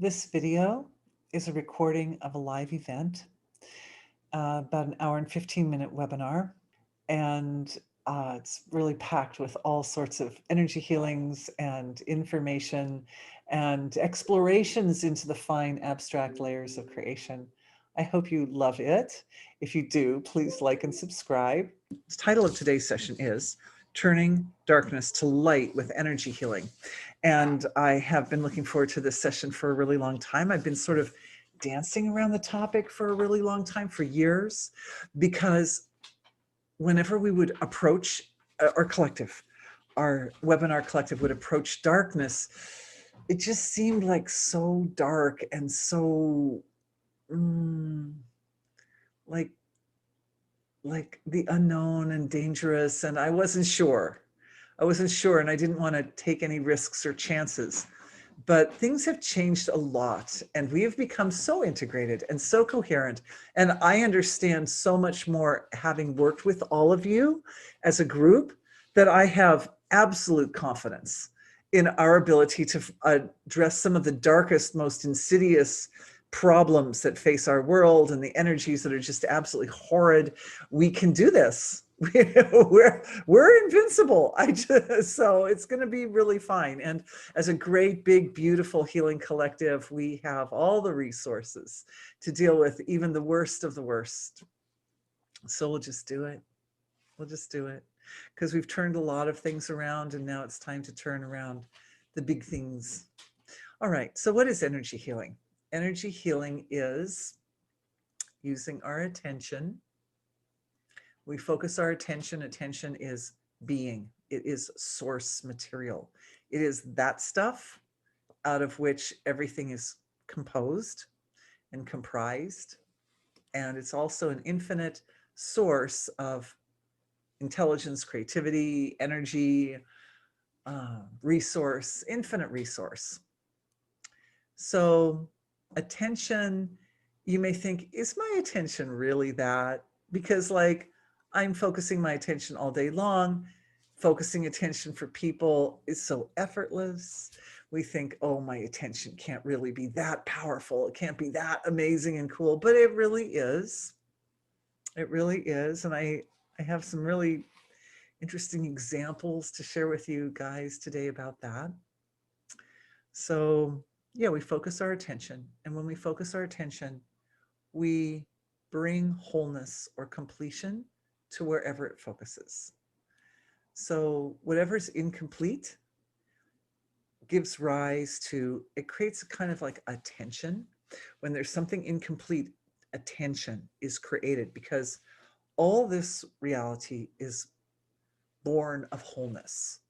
This video is a recording of a live event, about an hour and 15-minute webinar, and it's really packed with all sorts of energy healings and information and explorations into the fine abstract layers of creation. I hope you love it. If you do, please like and subscribe. The title of today's session is Turning Darkness to Light with Energy Healing. And I have been looking forward to this session for a really long time. I've been sort of dancing around the topic for a really long time, for years, because whenever we would approach our collective, our webinar collective would approach darkness, it just seemed like so dark and so like the unknown and dangerous. And I wasn't sure. And I didn't want to take any risks or chances. But things have changed a lot, and we have become so integrated and so coherent. And I understand so much more, having worked with all of you as a group, that I have absolute confidence in our ability to address some of the darkest, most insidious problems that face our world and the energies that are just absolutely horrid. We can do this. we're invincible. So it's going to be really fine. And as a great, big, beautiful healing collective, we have all the resources to deal with even the worst of the worst. So we'll just do it. Because we've turned a lot of things around, and now it's time to turn around the big things. All right. So what is energy healing? Energy healing is using our attention. We focus our attention. Attention is being. It is source material. It is that stuff out of which everything is composed and comprised. And it's also an infinite source of intelligence, creativity, energy, resource, infinite resource. So attention, you may think, is my attention really that? Because I'm focusing my attention all day long. Focusing attention for people is so effortless. We think, oh, my attention can't really be that powerful. It can't be that amazing and cool, but it really is. It really is. And I have some really interesting examples to share with you guys today about that. So yeah, we focus our attention. And when we focus our attention, we bring wholeness or completion to wherever it focuses. So whatever's incomplete gives rise to, it creates a kind of like a tension. When there's something incomplete, a tension is created, because all this reality is born of wholeness,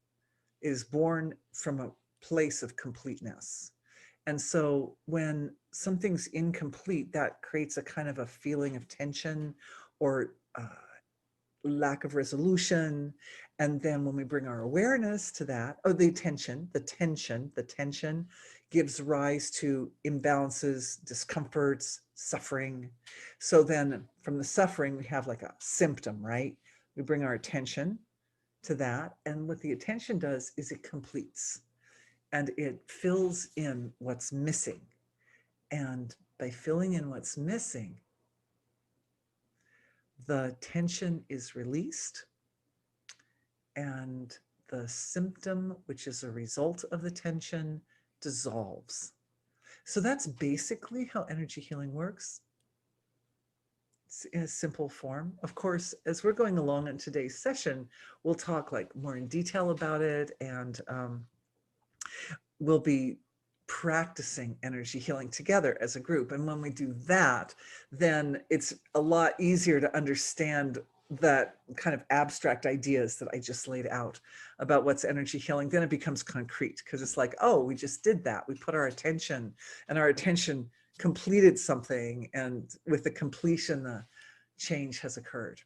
is born from a place of completeness. And so when something's incomplete, that creates a kind of a feeling of tension or lack of resolution. And then when we bring our awareness to that, the tension gives rise to imbalances, discomforts, suffering. So then from the suffering, we have like a symptom, right? We bring our attention to that. And what the attention does is it completes and it fills in what's missing. And by filling in what's missing, the tension is released, and the symptom, which is a result of the tension, dissolves. So that's basically how energy healing works. It's in a simple form. Of course, as we're going along in today's session, we'll talk more in detail about it, and we'll be practicing energy healing together as a group. And when we do that, then it's a lot easier to understand that kind of abstract ideas that I just laid out about what's energy healing. Then it becomes concrete, because it's like, oh, we just did that. We put our attention, and our attention completed something. And with the completion, the change has occurred.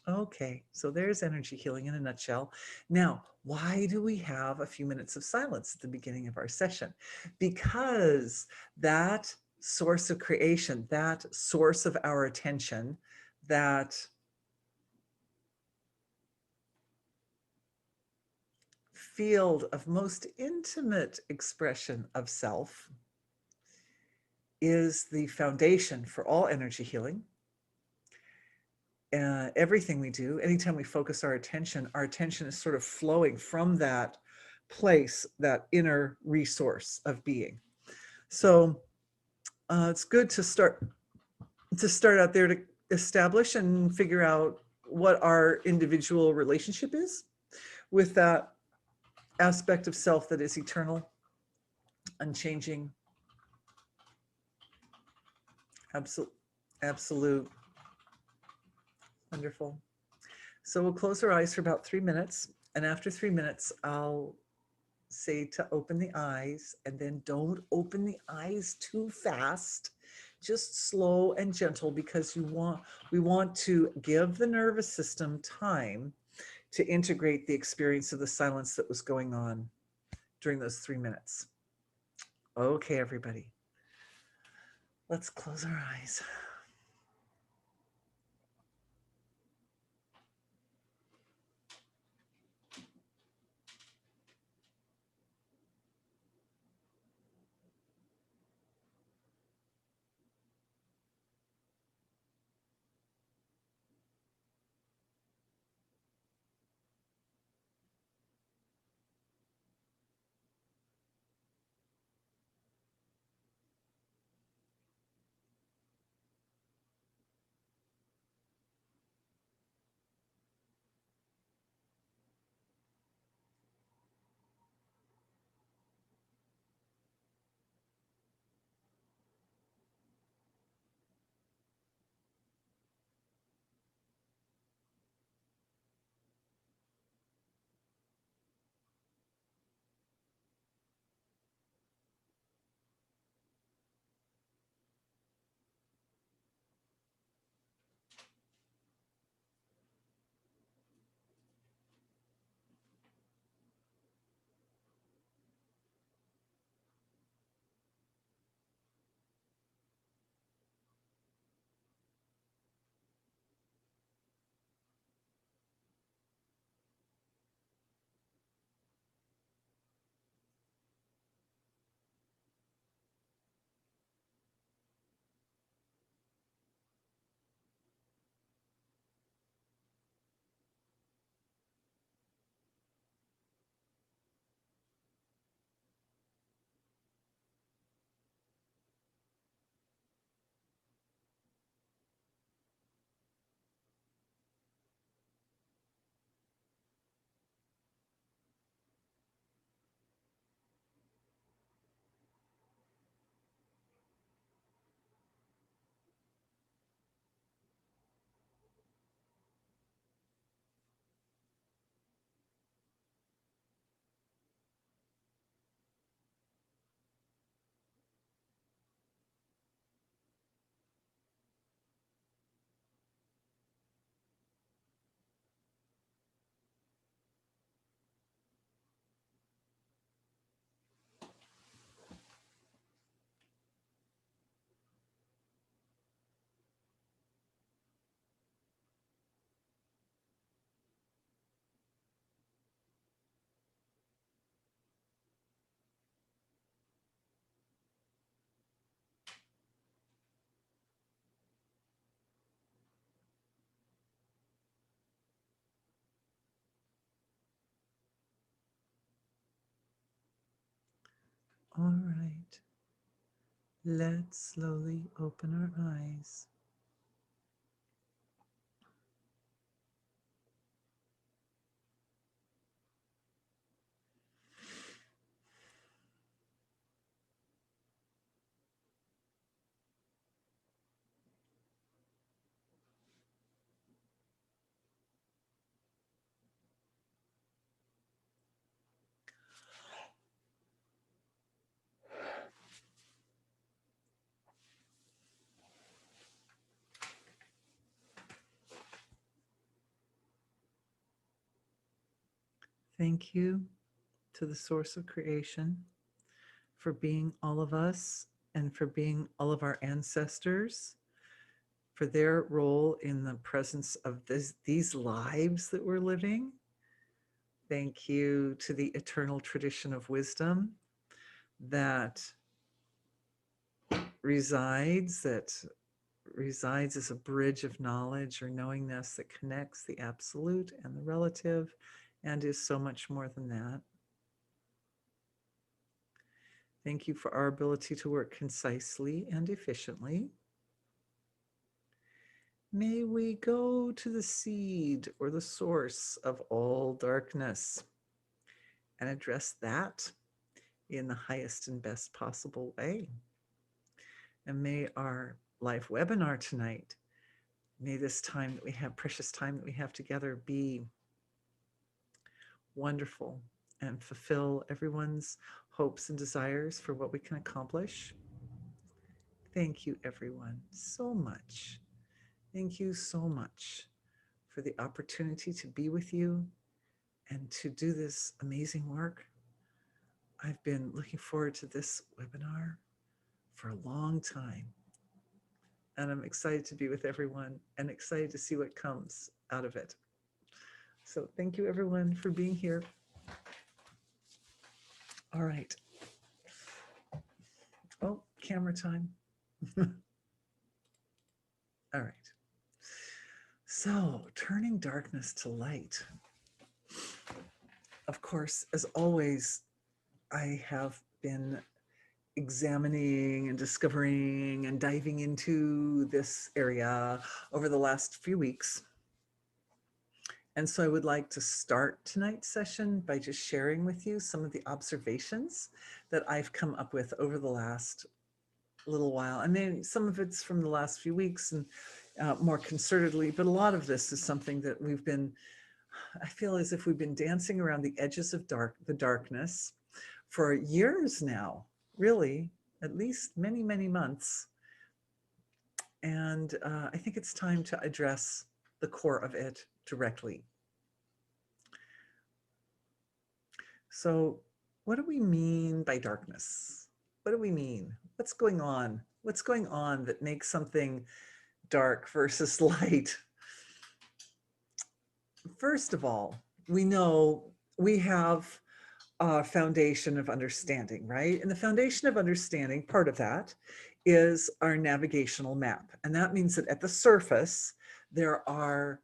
Okay, so there's energy healing in a nutshell. Now, why do we have a few minutes of silence at the beginning of our session? Because that source of creation, that source of our attention, that field of most intimate expression of self is the foundation for all energy healing. Everything we do, anytime we focus our attention is sort of flowing from that place, that inner resource of being. So it's good to start out there to establish and figure out what our individual relationship is with that aspect of self that is eternal, unchanging, absolute. Wonderful. So we'll close our eyes for about 3 minutes. And after 3 minutes, I'll say to open the eyes, and then don't open the eyes too fast. Just slow and gentle, because we want to give the nervous system time to integrate the experience of the silence that was going on during those 3 minutes. Okay, everybody. Let's close our eyes. All right. Let's slowly open our eyes. Thank you to the source of creation for being all of us and for being all of our ancestors, for their role in the presence of these lives that we're living. Thank you to the eternal tradition of wisdom that resides, as a bridge of knowledge or knowingness that connects the absolute and the relative and is so much more than that. Thank you for our ability to work concisely and efficiently. May we go to the seed or the source of all darkness and address that in the highest and best possible way. And may our live webinar tonight, may this time that we have, precious time that we have together, be wonderful and fulfill everyone's hopes and desires for what we can accomplish. Thank you, everyone, so much. Thank you so much for the opportunity to be with you and to do this amazing work. I've been looking forward to this webinar for a long time, and I'm excited to be with everyone and excited to see what comes out of it. So thank you, everyone, for being here. All right. Oh, camera time. All right. So, turning darkness to light. Of course, as always, I have been examining and discovering and diving into this area over the last few weeks. And so I would like to start tonight's session by just sharing with you some of the observations that I've come up with over the last little while. I mean, some of it's from the last few weeks and more concertedly, but a lot of this is something that we've been, I feel as if we've been dancing around the edges of the darkness for years now, really, at least many, many months. And I think it's time to address the core of it directly. So what do we mean by darkness? What do we mean? What's going on? What's going on that makes something dark versus light? First of all, we know we have a foundation of understanding, right? And the foundation of understanding, part of that is our navigational map. And that means that at the surface, there are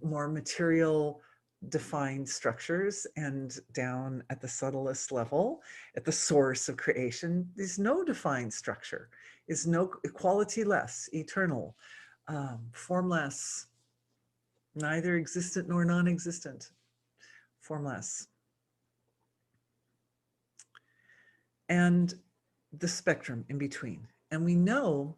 more material defined structures, and down at the subtlest level, at the source of creation, there's no defined structure, is no quality-less, eternal, formless, neither existent nor non-existent, formless. And the spectrum in between. And we know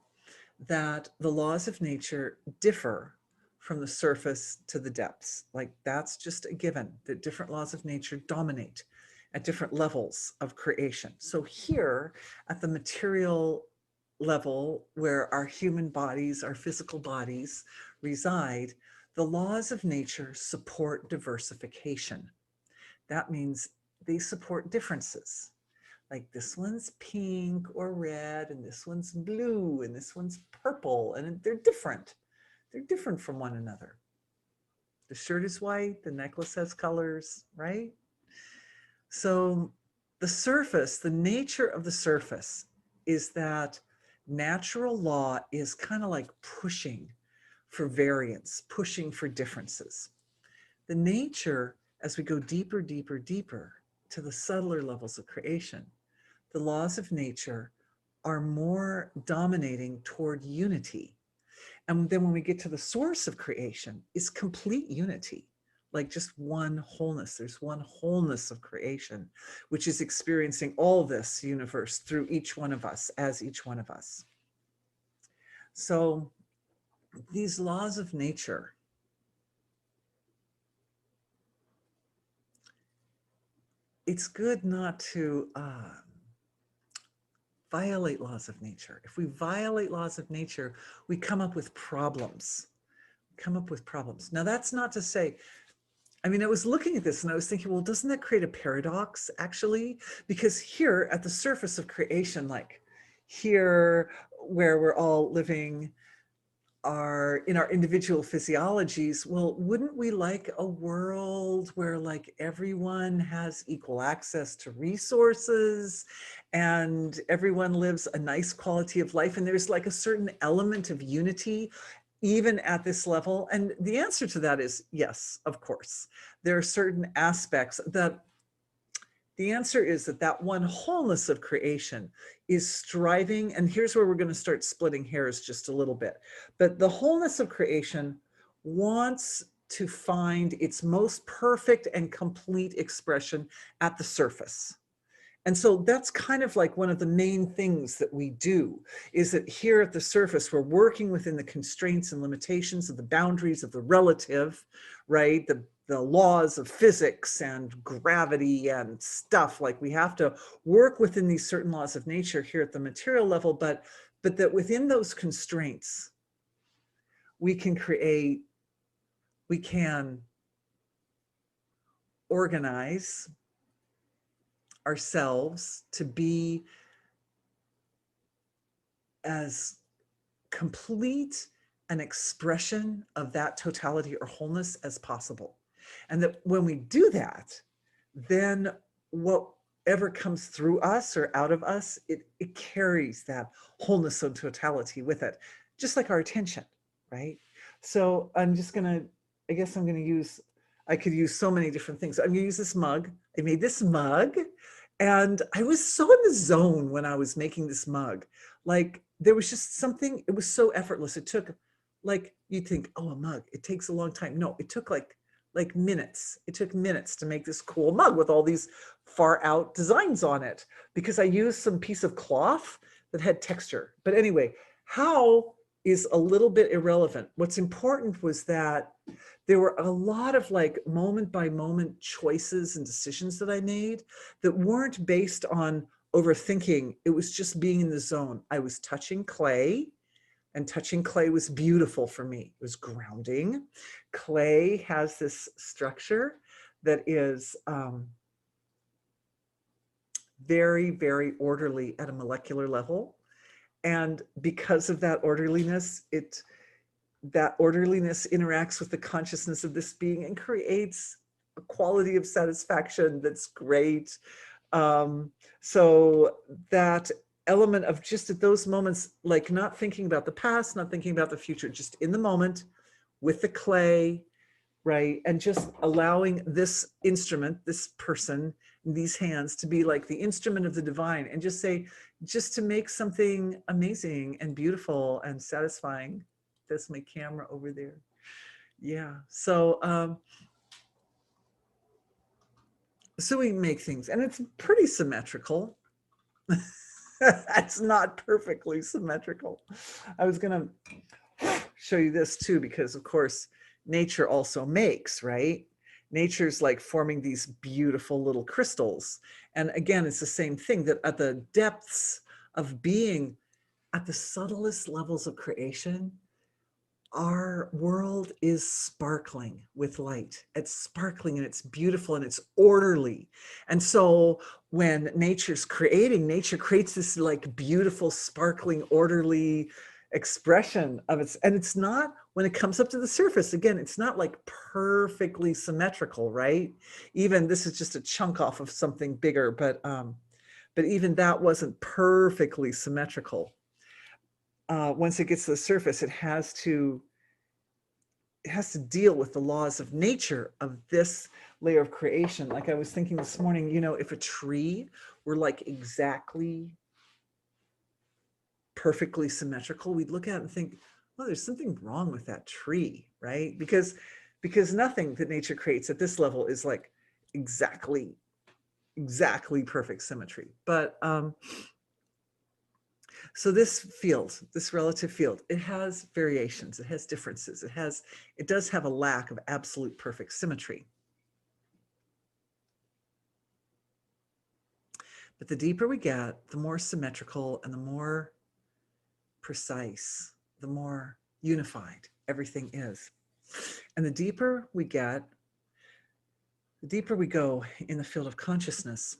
that the laws of nature differ from the surface to the depths. Like, that's just a given, that different laws of nature dominate at different levels of creation. So here at the material level, where our human bodies, our physical bodies reside, the laws of nature support diversification. That means they support differences. Like, this one's pink or red, and this one's blue, and this one's purple, and they're different. They're different from one another. The shirt is white, the necklace has colors, right? So the surface, the nature of the surface is that natural law is kind of like pushing for variance, pushing for differences. The nature, as we go deeper, deeper, deeper to the subtler levels of creation, the laws of nature are more dominating toward unity. And then when we get to the source of creation, is complete unity, like just one wholeness. There's one wholeness of creation, which is experiencing all this universe through each one of us, as each one of us. So these laws of nature, it's good not to violate laws of nature. If we violate laws of nature, we come up with problems. Now, that's not to say, I mean, I was looking at this and I was thinking, well, doesn't that create a paradox, actually? Because here at the surface of creation, like here where we're all living in our individual physiologies, well, wouldn't we like a world where like everyone has equal access to resources and everyone lives a nice quality of life, and there's like a certain element of unity even at this level? And the answer to that is yes, of course. There are certain aspects that the answer is that that one wholeness of creation is striving, and here's where we're going to start splitting hairs just a little bit. But the wholeness of creation wants to find its most perfect and complete expression at the surface. And so that's kind of like one of the main things that we do, is that here at the surface, we're working within the constraints and limitations of the boundaries of the relative, right? The laws of physics and gravity and stuff. Like we have to work within these certain laws of nature here at the material level, but that within those constraints, we can create, we can organize ourselves to be as complete an expression of that totality or wholeness as possible. And that when we do that, then whatever comes through us or out of us, it carries that wholeness and totality with it, just like our attention, right? So I'm just gonna, I guess I'm gonna use, I could use so many different things. I'm gonna use this mug. I made this mug and I was so in the zone when I was making this mug. Like there was just something, it was so effortless. It took, like, you'd think, oh, a mug, it takes a long time. No, it took like minutes. It took minutes to make this cool mug with all these far out designs on it, because I used some piece of cloth that had texture. But anyway, how is a little bit irrelevant. What's important was that there were a lot of like moment by moment choices and decisions that I made that weren't based on overthinking. It was just being in the zone. I was touching clay, and touching clay was beautiful for me. It was grounding. Clay has this structure that is very, very orderly at a molecular level. And because of that orderliness, that orderliness interacts with the consciousness of this being and creates a quality of satisfaction that's great. So that element of just at those moments, like not thinking about the past, not thinking about the future, just in the moment with the clay, right? And just allowing this instrument, this person, these hands to be like the instrument of the divine, and just say, just to make something amazing and beautiful and satisfying. That's my camera over there. Yeah. So so we make things, and it's pretty symmetrical. It's not perfectly symmetrical. I was going to show you this too, because of course nature also makes, right? Nature's like forming these beautiful little crystals. And again, it's the same thing, that at the depths of being, at the subtlest levels of creation, our world is sparkling with light. It's sparkling and it's beautiful and it's orderly. And so when nature's creating, nature creates this like beautiful, sparkling, orderly expression of its, and it's not, when it comes up to the surface, again, it's not like perfectly symmetrical, right? Even this is just a chunk off of something bigger, but even that wasn't perfectly symmetrical. Once it gets to the surface, it has to deal with the laws of nature of this layer of creation. Like I was thinking this morning, you know, if a tree were like exactly perfectly symmetrical, we'd look at it and think, well, there's something wrong with that tree, right? Because nothing that nature creates at this level is like exactly perfect symmetry. But so this field, this relative field, it has variations, it has differences, it does have a lack of absolute perfect symmetry. But the deeper we get, the more symmetrical and the more precise, the more unified everything is. And the deeper we get, the deeper we go in the field of consciousness,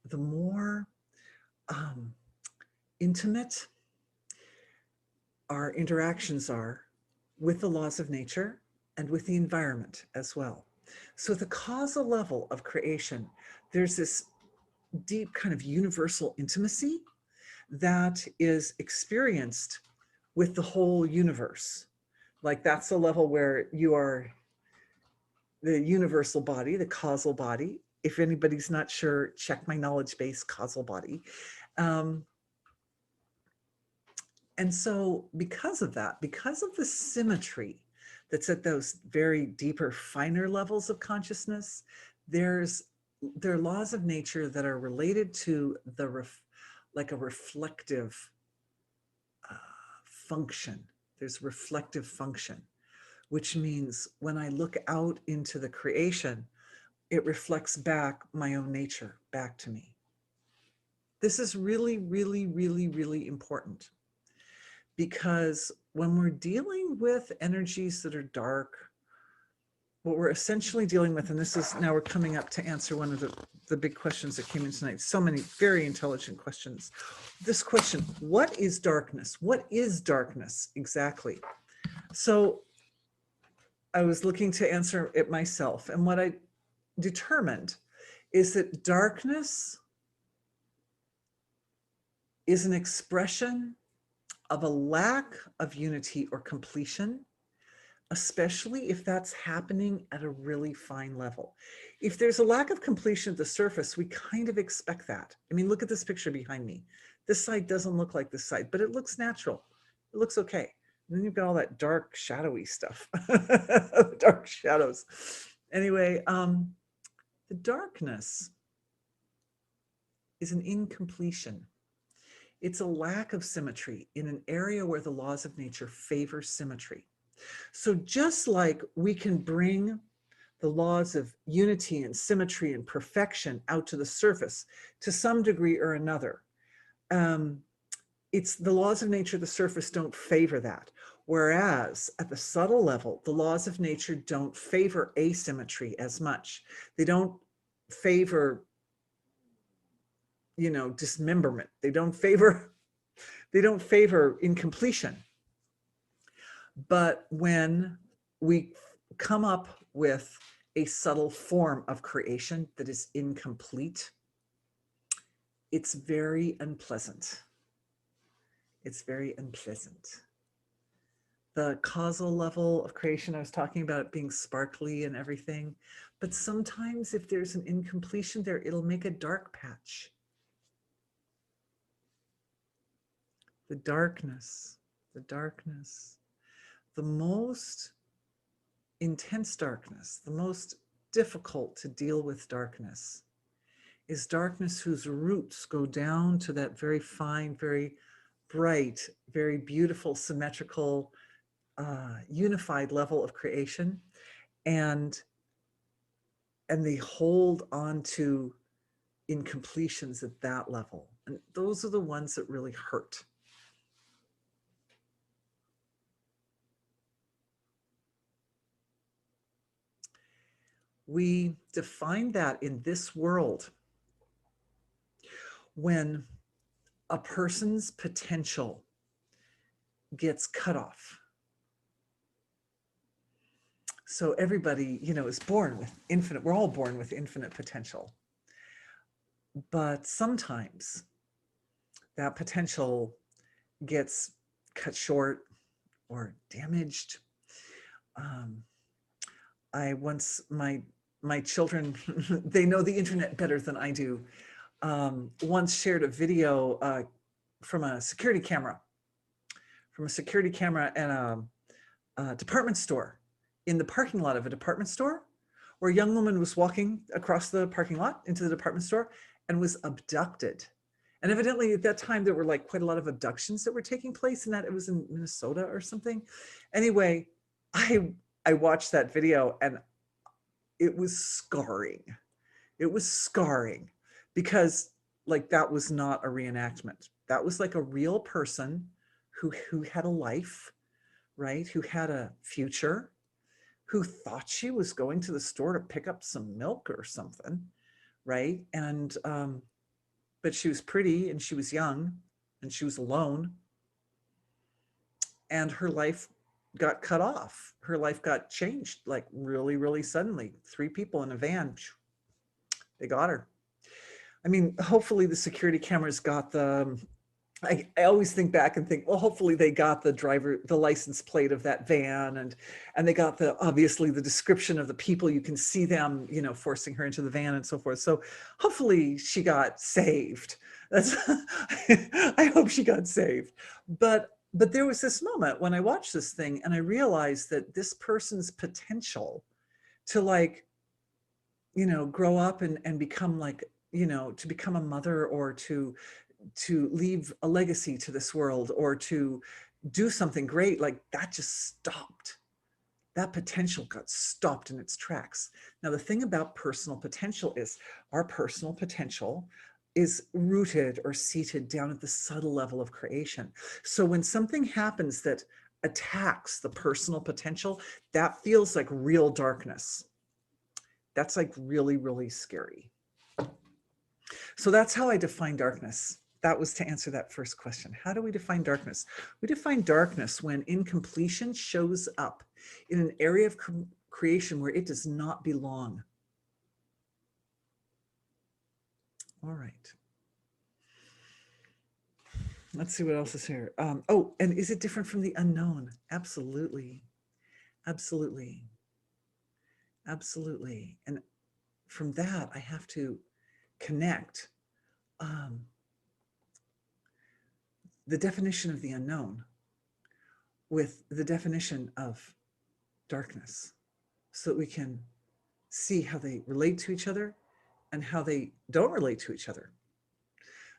the more intimate, our interactions are with the laws of nature and with the environment as well. So at the causal level of creation, there's this deep kind of universal intimacy that is experienced with the whole universe. Like that's the level where you are the universal body, the causal body. If anybody's not sure, check my knowledge base, causal body. And so because of that, because of the symmetry that's at those very deeper, finer levels of consciousness, there are laws of nature that are related to like a reflective function. There's reflective function, which means when I look out into the creation, it reflects back my own nature back to me. This is really, really, really, really important, because when we're dealing with energies that are dark, what we're essentially dealing with, and this is now we're coming up to answer one of the big questions that came in tonight. So many very intelligent questions. This question, what is darkness? What is darkness exactly? So I was looking to answer it myself. And what I determined is that darkness is an expression of a lack of unity or completion, especially if that's happening at a really fine level. If there's a lack of completion at the surface, we kind of expect that. I mean, look at this picture behind me. This side doesn't look like this side, but it looks natural. It looks okay. And then you've got all that dark, shadowy stuff, dark shadows. Anyway, the darkness is an incompletion. It's a lack of symmetry in an area where the laws of nature favor symmetry. So just like we can bring the laws of unity and symmetry and perfection out to the surface to some degree or another, it's the laws of nature, the surface don't favor that. Whereas at the subtle level, the laws of nature don't favor asymmetry as much. They don't favor, dismemberment. They don't favor incompletion. But when we come up with a subtle form of creation that is incomplete, it's very unpleasant. It's very unpleasant. The causal level of creation, I was talking about it being sparkly and everything, but sometimes if there's an incompletion there, it'll make a dark patch. The darkness, the most intense darkness, the most difficult to deal with darkness is darkness whose roots go down to that very fine, very bright, very beautiful, symmetrical, unified level of creation. And they hold on to incompletions at that level. And those are the ones that really hurt. We define that in this world when a person's potential gets cut off. So everybody, is born with infinite, we're all born with infinite potential. But sometimes that potential gets cut short or damaged. My children, they know the internet better than I do, once shared a video from a security camera at a department store, in the parking lot of a department store, where a young woman was walking across the parking lot into the department store and was abducted. And evidently at that time, there were like quite a lot of abductions that were taking place, and that it was in Minnesota or something. Anyway, I watched that video and it was scarring. It was scarring because like that was not a reenactment. That was like a real person who had a life, right? Who had a future, who thought she was going to the store to pick up some milk or something, right? And but she was pretty and she was young and she was alone. and her life got cut off. Her life got changed like really, really suddenly. 3 people in a van, they got her. I mean, hopefully the security cameras got the, I always think back and think, well, hopefully they got the license plate of that van, and they got obviously the description of the people. You can see them, forcing her into the van and so forth. So hopefully she got saved. That's, I hope she got saved. But there was this moment when I watched this thing and I realized that this person's potential to grow up and become to become a mother, or to leave a legacy to this world, or to do something great, like that just stopped. That potential got stopped in its tracks. Now, the thing about personal potential is our personal potential is rooted or seated down at the subtle level of creation. So when something happens that attacks the personal potential, that feels like real darkness. That's like really, really scary. So that's how I define darkness. That was to answer that first question. How do we define darkness? We define darkness when incompletion shows up in an area of creation where it does not belong. All right. Let's see what else is here. Oh, and is it different from the unknown? Absolutely. Absolutely. Absolutely. And from that, I have to connect the definition of the unknown with the definition of darkness, so that we can see how they relate to each other and how they don't relate to each other.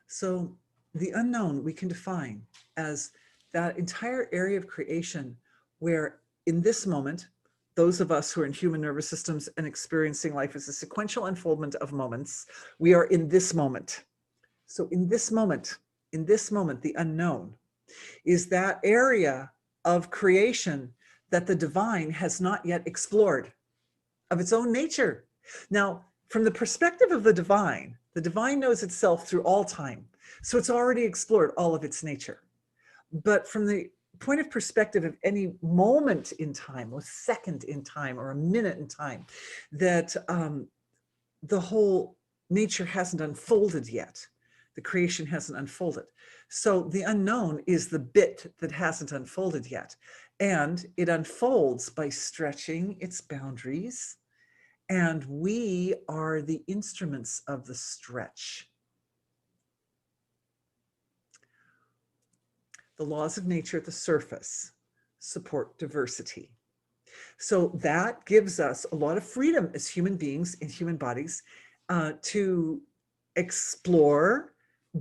So the unknown we can define as that entire area of creation where in this moment, those of us who are in human nervous systems and experiencing life as a sequential unfoldment of moments, we are in this moment. So in this moment, the unknown is that area of creation that the divine has not yet explored of its own nature. Now, from the perspective of the divine knows itself through all time. So it's already explored all of its nature. But from the point of perspective of any moment in time, or second in time, or a minute in time, that the whole nature hasn't unfolded yet. The creation hasn't unfolded. So the unknown is the bit that hasn't unfolded yet. And it unfolds by stretching its boundaries. And we are the instruments of the stretch. The laws of nature at the surface support diversity. So that gives us a lot of freedom as human beings in human bodies to explore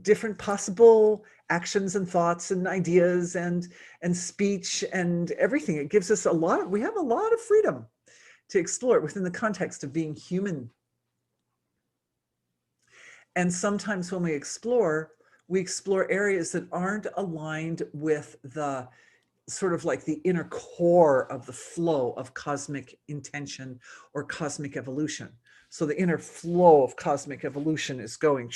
different possible actions and thoughts and ideas and speech and everything. It gives us we have a lot of freedom to explore it within the context of being human. And sometimes when we explore areas that aren't aligned with the sort of like the inner core of the flow of cosmic intention or cosmic evolution. So the inner flow of cosmic evolution is going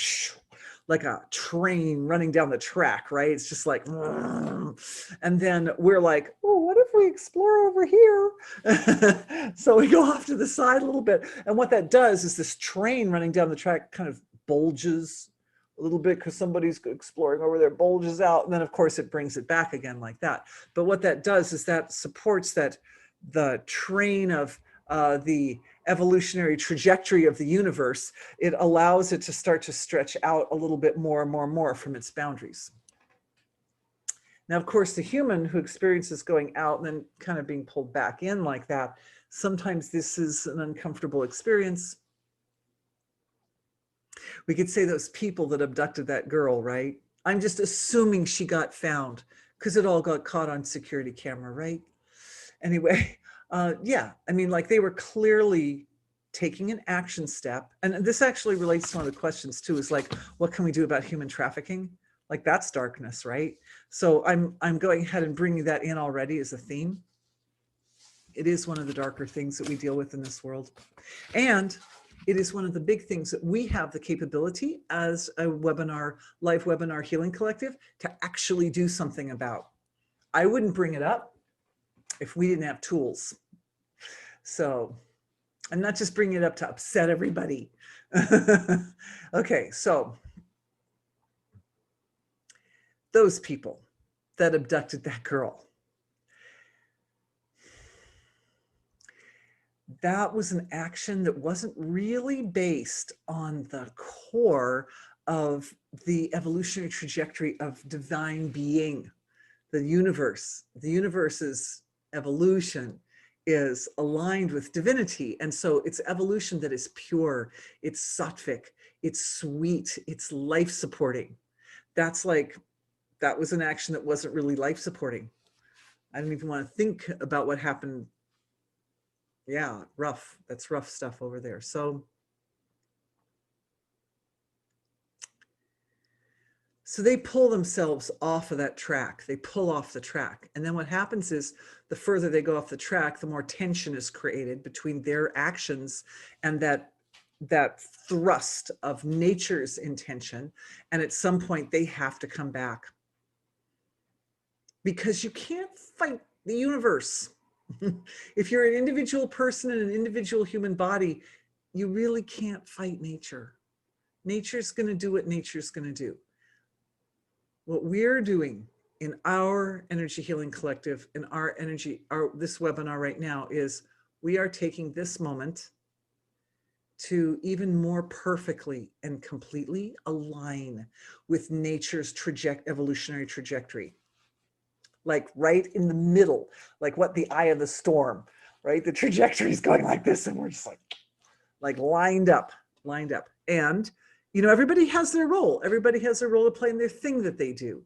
like a train running down the track, right? It's just like, and then we're like, oh, what if we explore over here? So we go off to the side a little bit. And what that does is this train running down the track kind of bulges a little bit because somebody's exploring over there, bulges out. And then of course it brings it back again like that. But what that does is that supports the train of the evolutionary trajectory of the universe. It allows it to start to stretch out a little bit more and more and more from its boundaries. Now, of course, the human who experiences going out and then kind of being pulled back in like that, sometimes this is an uncomfortable experience. We could say those people that abducted that girl, right? I'm just assuming she got found because it all got caught on security camera, right? Anyway, yeah, I mean, like they were clearly taking an action step. And this actually relates to one of the questions too, is like, what can we do about human trafficking? Like that's darkness, right? So I'm going ahead and bringing that in already as a theme. It is one of the darker things that we deal with in this world. And it is one of the big things that we have the capability as a live webinar healing collective to actually do something about. I wouldn't bring it up if we didn't have tools. So I'm not just bringing it up to upset everybody. Okay, so those people that abducted that girl, that was an action that wasn't really based on the core of the evolutionary trajectory of divine being. The universe's evolution is aligned with divinity. And so it's evolution that is pure, it's sattvic, it's sweet, it's life supporting. That was an action that wasn't really life supporting. I don't even want to think about what happened. Yeah, rough. That's rough stuff over there. So they pull themselves off of that track. They pull off the track. And then what happens is the further they go off the track, the more tension is created between their actions and that thrust of nature's intention. And at some point they have to come back, because you can't fight the universe. If you're an individual person in an individual human body, you really can't fight nature. Nature's going to do what nature's going to do. What we're doing in our energy healing collective, in this webinar right now, is we are taking this moment to even more perfectly and completely align with nature's evolutionary trajectory. Like right in the middle, like what the eye of the storm, right? The trajectory is going like this, and we're just like lined up. And, everybody has their role. Everybody has their role to play in their thing that they do.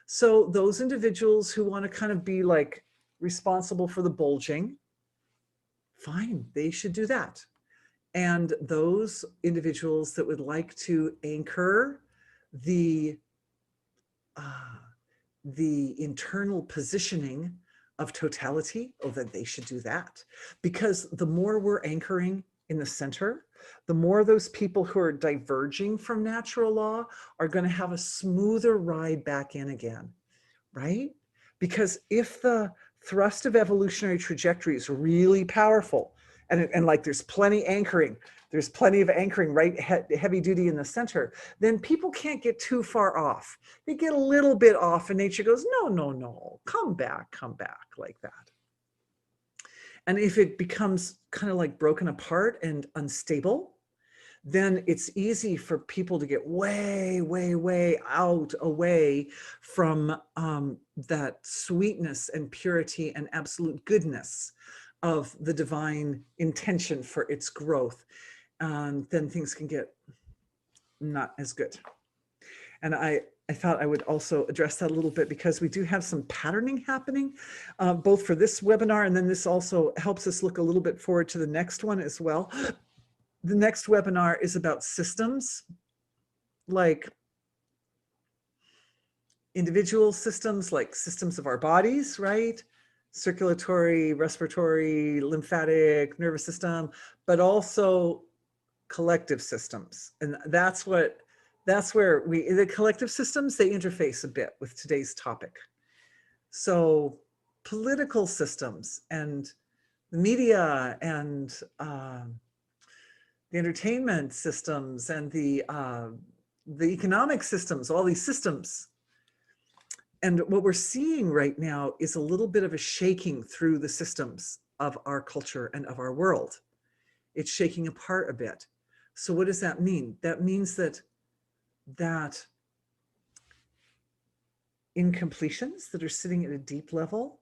So those individuals who want to kind of be like responsible for the bulging, fine, they should do that. And those individuals that would like to anchor the internal positioning of totality, then they should do that. Because the more we're anchoring in the center, the more those people who are diverging from natural law are going to have a smoother ride back in again, right? Because if the thrust of evolutionary trajectory is really powerful, and like there's plenty of anchoring right heavy duty in the center, then people can't get too far off. They get a little bit off and nature goes, no, come back like that. And if it becomes kind of like broken apart and unstable, then it's easy for people to get way away from that sweetness and purity and absolute goodness of the divine intention for its growth. And then things can get not as good. And I thought I would also address that a little bit, because we do have some patterning happening, both for this webinar, and then this also helps us look a little bit forward to the next one as well. The next webinar is about systems, like individual systems, like systems of our bodies, right? Circulatory, respiratory, lymphatic, nervous system, but also collective systems. And that's where the collective systems, they interface a bit with today's topic. So political systems and the media and the entertainment systems and the economic systems, all these systems. And what we're seeing right now is a little bit of a shaking through the systems of our culture and of our world. It's shaking apart a bit. So what does that mean? That means that incompletions that are sitting at a deep level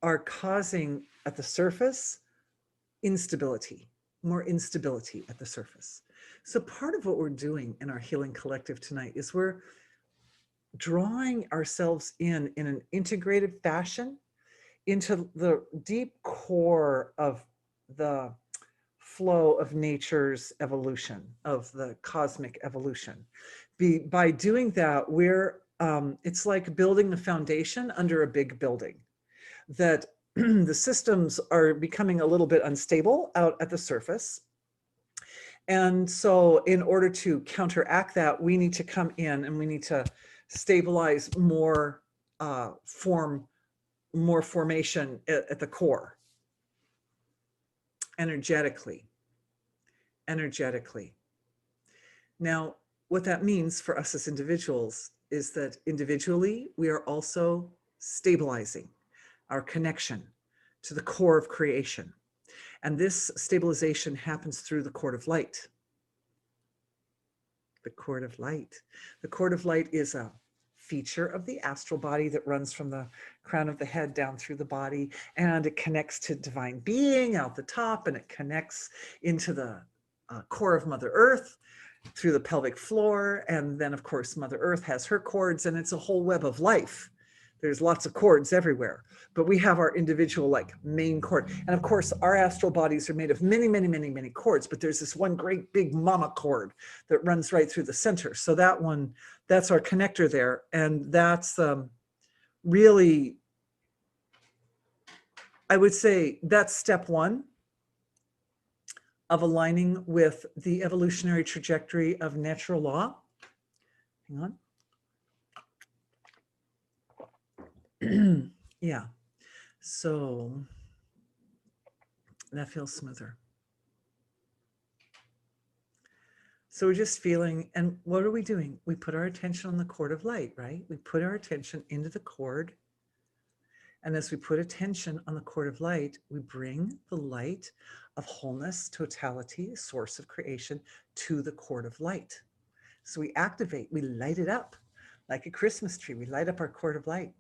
are causing at the surface more instability at the surface. So part of what we're doing in our healing collective tonight is we're drawing ourselves in an integrated fashion into the deep core of the flow of nature's evolution, of the cosmic evolution. By doing that, it's like building a foundation under a big building, that the systems are becoming a little bit unstable out at the surface. And so in order to counteract that, we need to come in and we need to stabilize more, form more formation at the core, energetically. Now, what that means for us as individuals is that individually, we are also stabilizing our connection to the core of creation. And this stabilization happens through the cord of light. The cord of light. The cord of light is a feature of the astral body that runs from the crown of the head down through the body, and it connects to divine being out the top, and it connects into the core of Mother Earth through the pelvic floor. And then, of course, Mother Earth has her cords, and it's a whole web of life. There's lots of cords everywhere, but we have our individual like main cord. And of course, our astral bodies are made of many, many, many, many cords, but there's this one great big mama cord that runs right through the center. So that one, that's our connector there. And that's really, I would say that's step one of aligning with the evolutionary trajectory of natural law. Hang on. Yeah, so that feels smoother. So we're just feeling, and what are we doing? We put our attention on the cord of light, right? We put our attention into the cord. And as we put attention on the cord of light, we bring the light of wholeness, totality, source of creation to the cord of light. So we activate, we light it up like a Christmas tree. We light up our cord of light.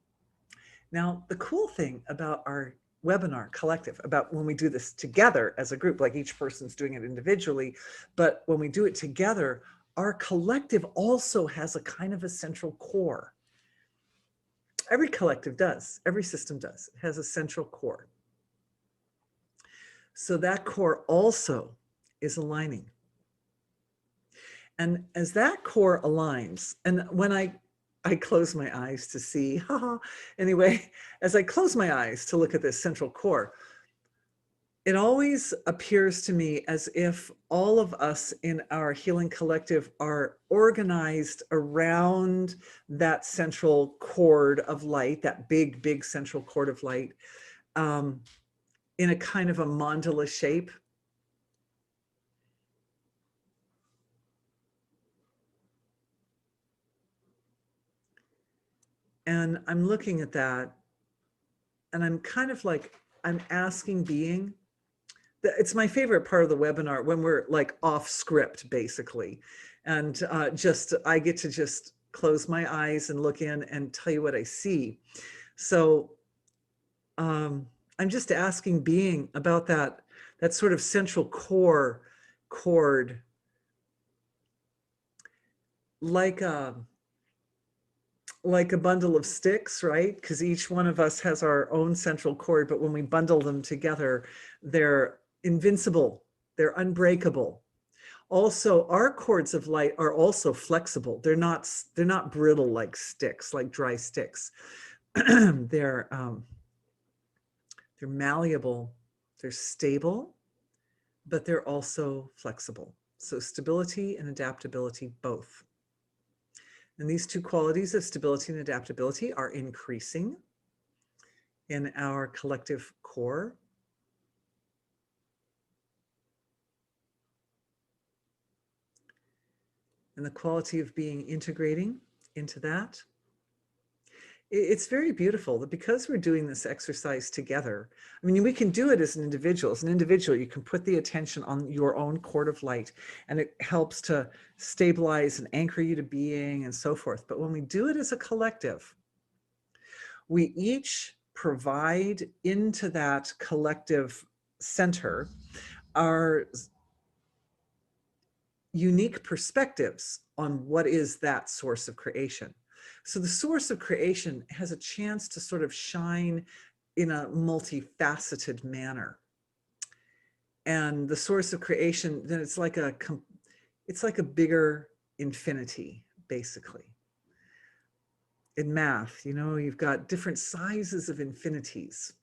Now, the cool thing about our webinar collective, about when we do this together as a group, like each person's doing it individually, but when we do it together, our collective also has a kind of a central core. Every collective does, every system does. It has a central core. So that core also is aligning. And as that core aligns, and when I close my eyes to see, anyway, as I close my eyes to look at this central core, it always appears to me as if all of us in our healing collective are organized around that central cord of light, that big, big central cord of light, in a kind of a mandala shape. And I'm looking at that, and I'm kind of like, I'm asking being, it's my favorite part of the webinar when we're like off script, basically. And I get to just close my eyes and look in and tell you what I see. So I'm just asking being about that sort of central cord, like a bundle of sticks, right? Because each one of us has our own central cord, but when we bundle them together, they're invincible, they're unbreakable. Also, our cords of light are also flexible. They're not brittle like sticks, like dry sticks. They're malleable, they're stable, but they're also flexible. So stability and adaptability, both. And these two qualities of stability and adaptability are increasing in our collective core. And the quality of being integrating into that. It's very beautiful that because we're doing this exercise together, I mean, we can do it as an individual. As an individual, you can put the attention on your own cord of light, and it helps to stabilize and anchor you to being and so forth. But when we do it as a collective, we each provide into that collective center our unique perspectives on what is that source of creation. So the source of creation has a chance to sort of shine in a multifaceted manner. And the source of creation, then it's like a bigger infinity, basically. In math, you've got different sizes of infinities.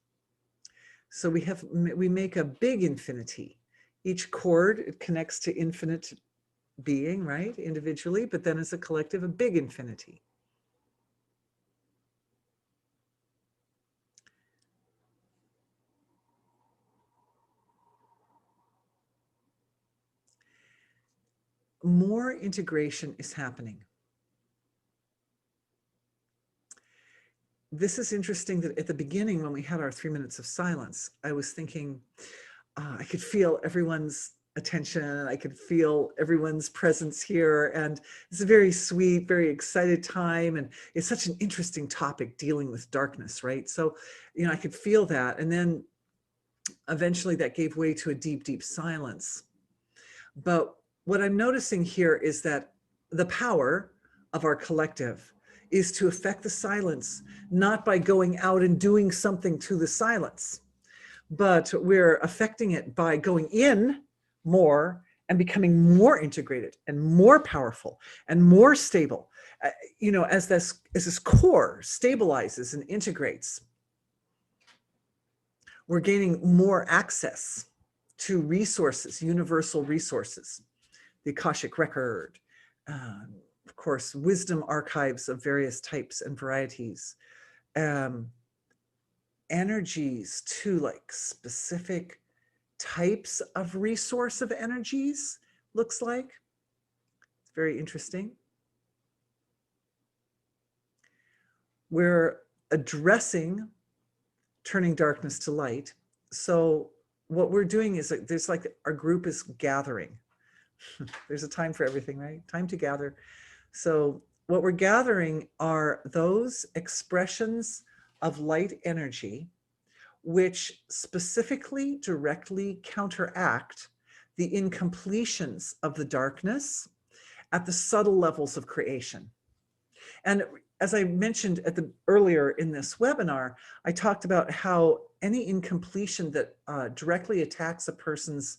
So we make a big infinity. Each cord, it connects to infinite being, right? Individually, but then as a collective, a big infinity. more integration is happening. This is interesting that at the beginning, when we had our 3 minutes of silence, I was thinking, I could feel everyone's attention. I could feel everyone's presence here. And it's a very sweet, very excited time. And it's such an interesting topic, dealing with darkness, right? So, I could feel that. And then eventually that gave way to a deep, deep silence. But what I'm noticing here is that the power of our collective is to affect the silence, not by going out and doing something to the silence, but we're affecting it by going in more and becoming more integrated and more powerful and more stable. As this core stabilizes and integrates, we're gaining more access to resources, universal resources, the Akashic record, of course, wisdom archives of various types and varieties, energies too, like specific types of resource of energies, looks like. It's very interesting. We're addressing turning darkness to light. So what we're doing is there's like our group is gathering. There's a time for everything, right? Time to gather. So what we're gathering are those expressions of light energy which specifically directly counteract the incompletions of the darkness at the subtle levels of creation. And as I mentioned earlier in this webinar, I talked about how any incompletion that directly attacks a person's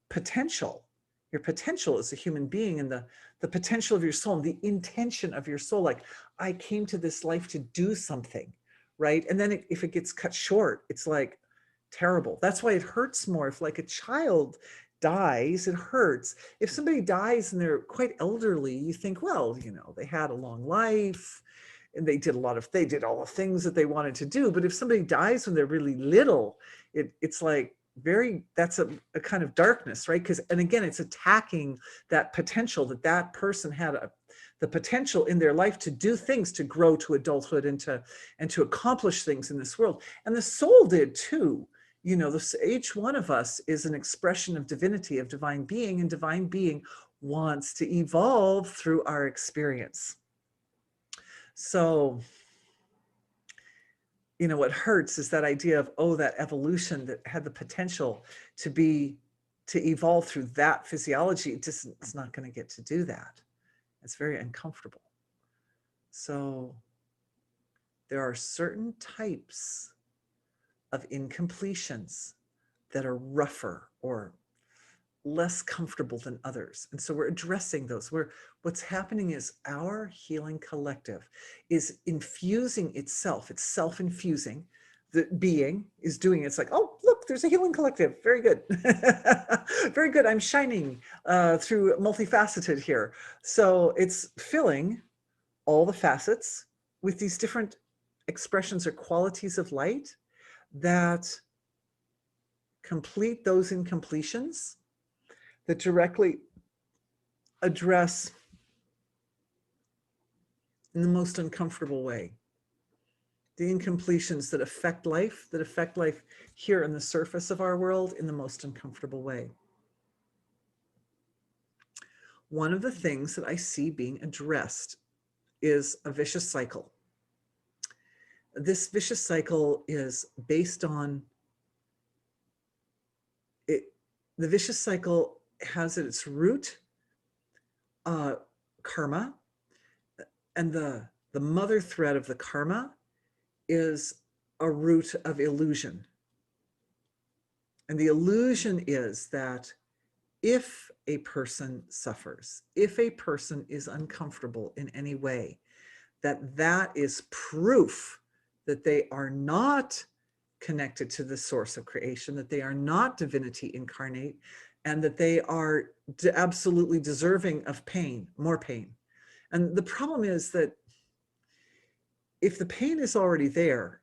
potential, your potential as a human being, and the potential of your soul, and the intention of your soul, like, I came to this life to do something, right? And then if it gets cut short, it's like terrible. That's why it hurts more. If like a child dies, it hurts. If somebody dies and they're quite elderly, you think, well, they had a long life and they did all the things that they wanted to do. But if somebody dies when they're really little, it's like that's a kind of darkness, right? And again, it's attacking that potential that person had the potential in their life to do things, to grow to adulthood and to accomplish things in this world. And the soul did too. Each one of us is an expression of divinity, of divine being, and divine being wants to evolve through our experience. So, what hurts is that idea of, that evolution that had the potential to evolve through that physiology. It's not going to get to do that. It's very uncomfortable. So there are certain types of incompletions that are rougher or less comfortable than others. And so we're addressing those. What's happening is our healing collective is infusing itself. It's self-infusing. The being is doing it. It's like, oh, look, there's a healing collective. Very good. Very good. I'm shining through multifaceted here. So it's filling all the facets with these different expressions or qualities of light that complete those incompletions, that directly address in the most uncomfortable way the incompletions that affect life here on the surface of our world in the most uncomfortable way. One of the things that I see being addressed is a vicious cycle. This vicious cycle is based on it. The vicious cycle has at its root karma, and the mother thread of the karma is a root of illusion. And the illusion is that if a person suffers, if a person is uncomfortable in any way, that is proof that they are not connected to the source of creation, that they are not divinity incarnate, and that they are absolutely deserving of pain, more pain. And the problem is that if the pain is already there,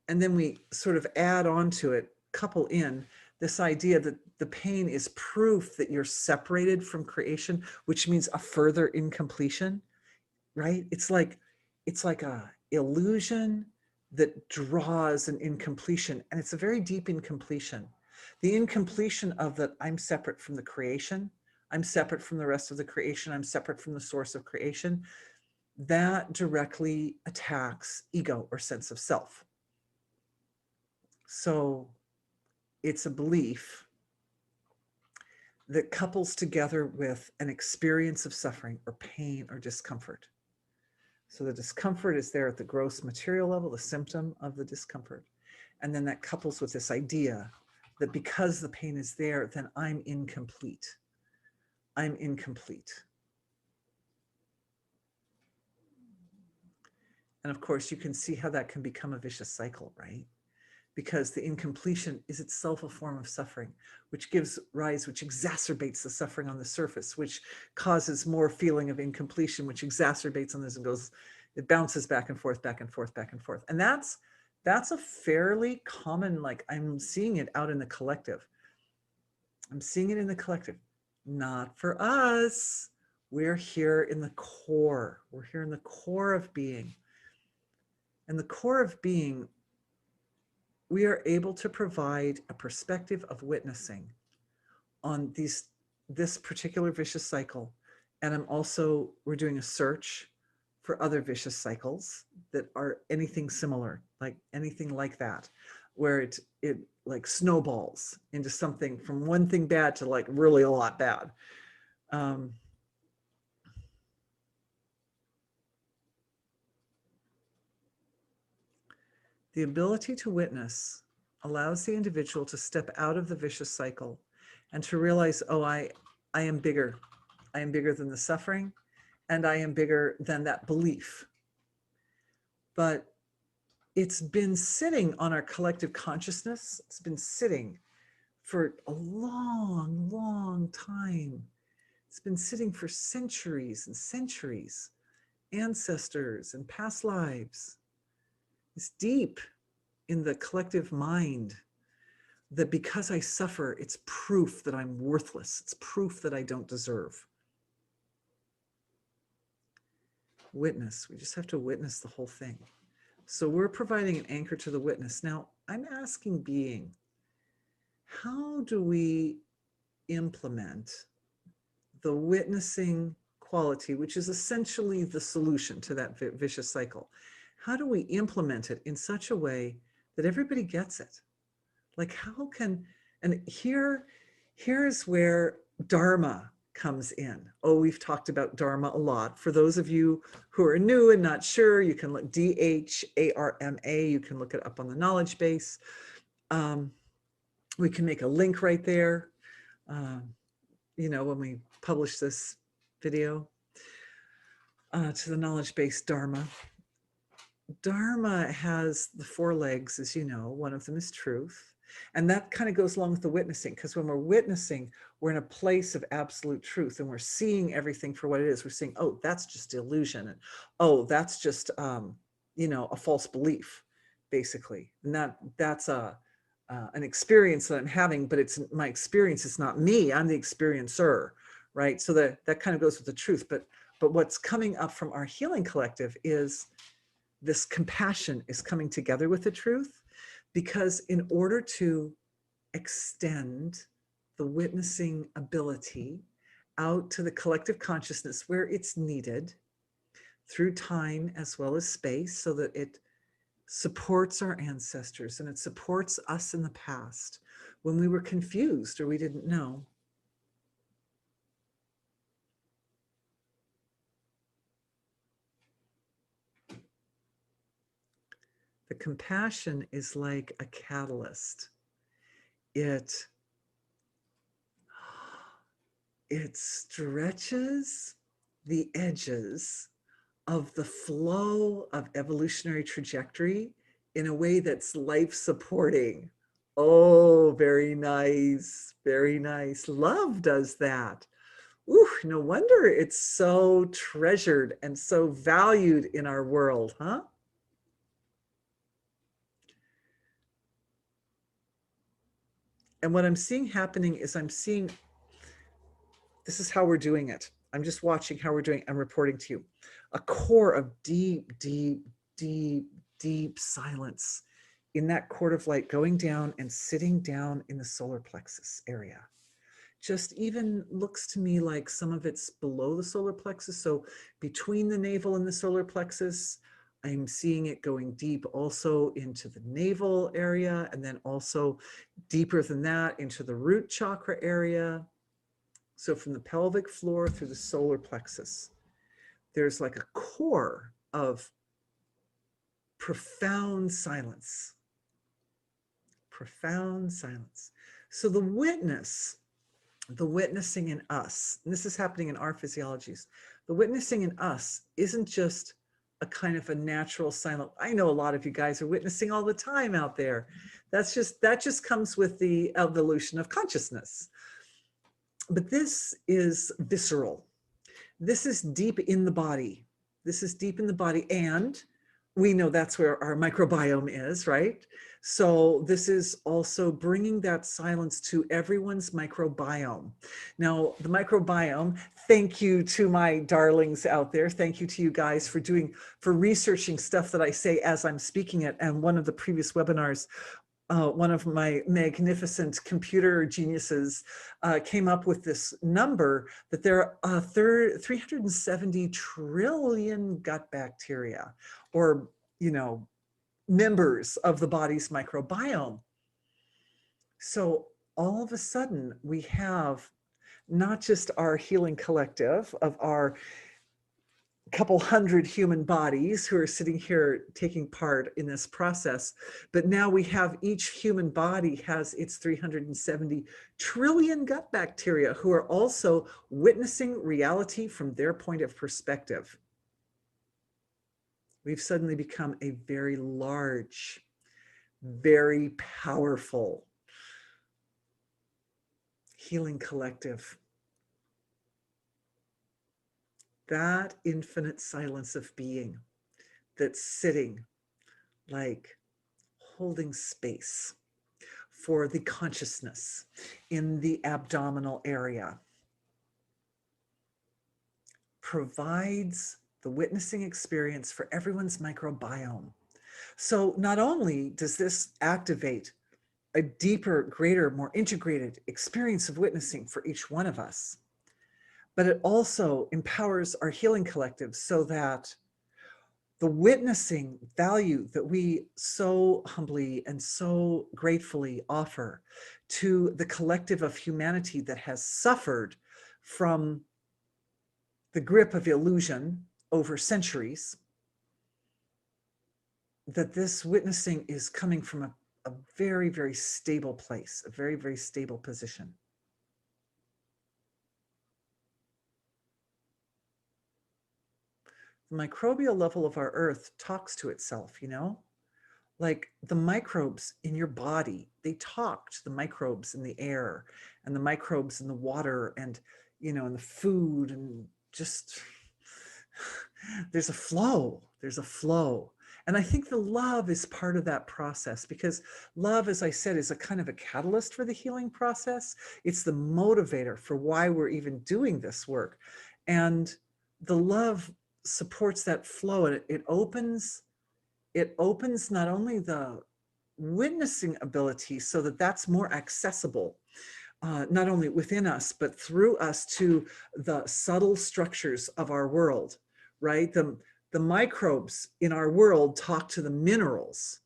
and then we sort of add on to it, couple in this idea that the pain is proof that you're separated from creation, which means a further incompletion, right? It's like a illusion that draws an incompletion, and it's a very deep incompletion. The incompletion of that I'm separate from the creation, I'm separate from the rest of the creation, I'm separate from the source of creation, that directly attacks ego or sense of self. So it's a belief that couples together with an experience of suffering or pain or discomfort. So the discomfort is there at the gross material level, the symptom of the discomfort. And then that couples with this idea that because the pain is there, then I'm incomplete. I'm incomplete. And of course, you can see how that can become a vicious cycle, right? Because the incompletion is itself a form of suffering, which gives rise, which exacerbates the suffering on the surface, which causes more feeling of incompletion, which exacerbates on this and goes, it bounces back and forth, back and forth, back and forth. And that's a fairly common, like I'm seeing it out in the collective. I'm seeing it in the collective, not for us. We're here in the core. We're here in the core of being. And the core of being, we are able to provide a perspective of witnessing on this particular vicious cycle. And we're doing a search for other vicious cycles that are anything similar, like anything like that, where it like snowballs into something from one thing bad to like really a lot bad. The ability to witness allows the individual to step out of the vicious cycle and to realize, oh, I am bigger. I am bigger than the suffering, and I am bigger than that belief. But it's been sitting on our collective consciousness. It's been sitting for a long, long time. It's been sitting for centuries and centuries, ancestors and past lives. It's deep in the collective mind that because I suffer, it's proof that I'm worthless. It's proof that I don't deserve. Witness, we just have to witness the whole thing. So we're providing an anchor to the witness. Now, I'm asking being, how do we implement the witnessing quality, which is essentially the solution to that vicious cycle? How do we implement it in such a way that everybody gets it? Like how can, and here's where Dharma comes in. Oh, we've talked about Dharma a lot. For those of you who are new and not sure, you can look DHARMA, you can look it up on the knowledge base. We can make a link right there, when we publish this video to the knowledge base Dharma. Dharma has the four legs, as you know. One of them is truth. And that kind of goes along with the witnessing, because when we're witnessing, we're in a place of absolute truth and we're seeing everything for what it is. We're seeing, oh, that's just illusion. And oh, that's just, a false belief, basically. And that's an experience that I'm having, but it's my experience. It's not me. I'm the experiencer, right? So that kind of goes with the truth. But what's coming up from our healing collective is this compassion is coming together with the truth, because in order to extend the witnessing ability out to the collective consciousness where it's needed through time as well as space, so that it supports our ancestors and it supports us in the past when we were confused or we didn't know. The compassion is like a catalyst. It stretches the edges of the flow of evolutionary trajectory in a way that's life supporting. Oh, very nice, very nice. Love does that. Ooh, no wonder it's so treasured and so valued in our world, huh? And what I'm seeing happening is I'm seeing, this is how we're doing it. I'm just watching how we're doing. I'm reporting to you. A core of deep, deep, deep, deep silence in that cord of light going down and sitting down in the solar plexus area. Just even looks to me like some of it's below the solar plexus. So between the navel and the solar plexus, I'm seeing it going deep also into the navel area, and then also deeper than that into the root chakra area. So from the pelvic floor through the solar plexus, there's like a core of profound silence, profound silence. So the witnessing in us, and this is happening in our physiologies, the witnessing in us isn't just a kind of a natural silent. I know a lot of you guys are witnessing all the that out there. That just comes with the evolution of consciousness. But this is visceral. This is deep in the body. This is deep in the body. And we know that's where our microbiome is, right? So this is also bringing that silence to everyone's microbiome. Now, the microbiome, thank you to my darlings out there. Thank you to you guys for researching stuff that I say as I'm speaking it. And one of the previous webinars, one of my magnificent computer geniuses came up with this number that there are 370 trillion gut bacteria, or, members of the body's microbiome. So all of a sudden we have not just our healing collective of our couple hundred human bodies who are sitting here taking part in this process. But now we have each human body has its 370 trillion gut bacteria who are also witnessing reality from their point of perspective. We've suddenly become a very large, very powerful healing collective. That infinite silence of being that's sitting like holding space for the consciousness in the abdominal area provides the witnessing experience for everyone's microbiome. So not only does this activate a deeper, greater, more integrated experience of witnessing for each one of us, but it also empowers our healing collective so that the witnessing value that we so humbly and so gratefully offer to the collective of humanity that has suffered from the grip of illusion over centuries, that this witnessing is coming from a very, very stable place, a very, very stable position. The microbial level of our earth talks to itself, like the microbes in your body, they talk to the microbes in the air and the microbes in the water and, in the food, and just there's a flow. And I think the love is part of that process, because love, as I said, is a kind of a catalyst for the healing process. It's the motivator for why we're even doing this work. And the love supports that flow, and it opens not only the witnessing ability so that that's more accessible, not only within us, but through us to the subtle structures of our world, right? The microbes in our world talk to the minerals,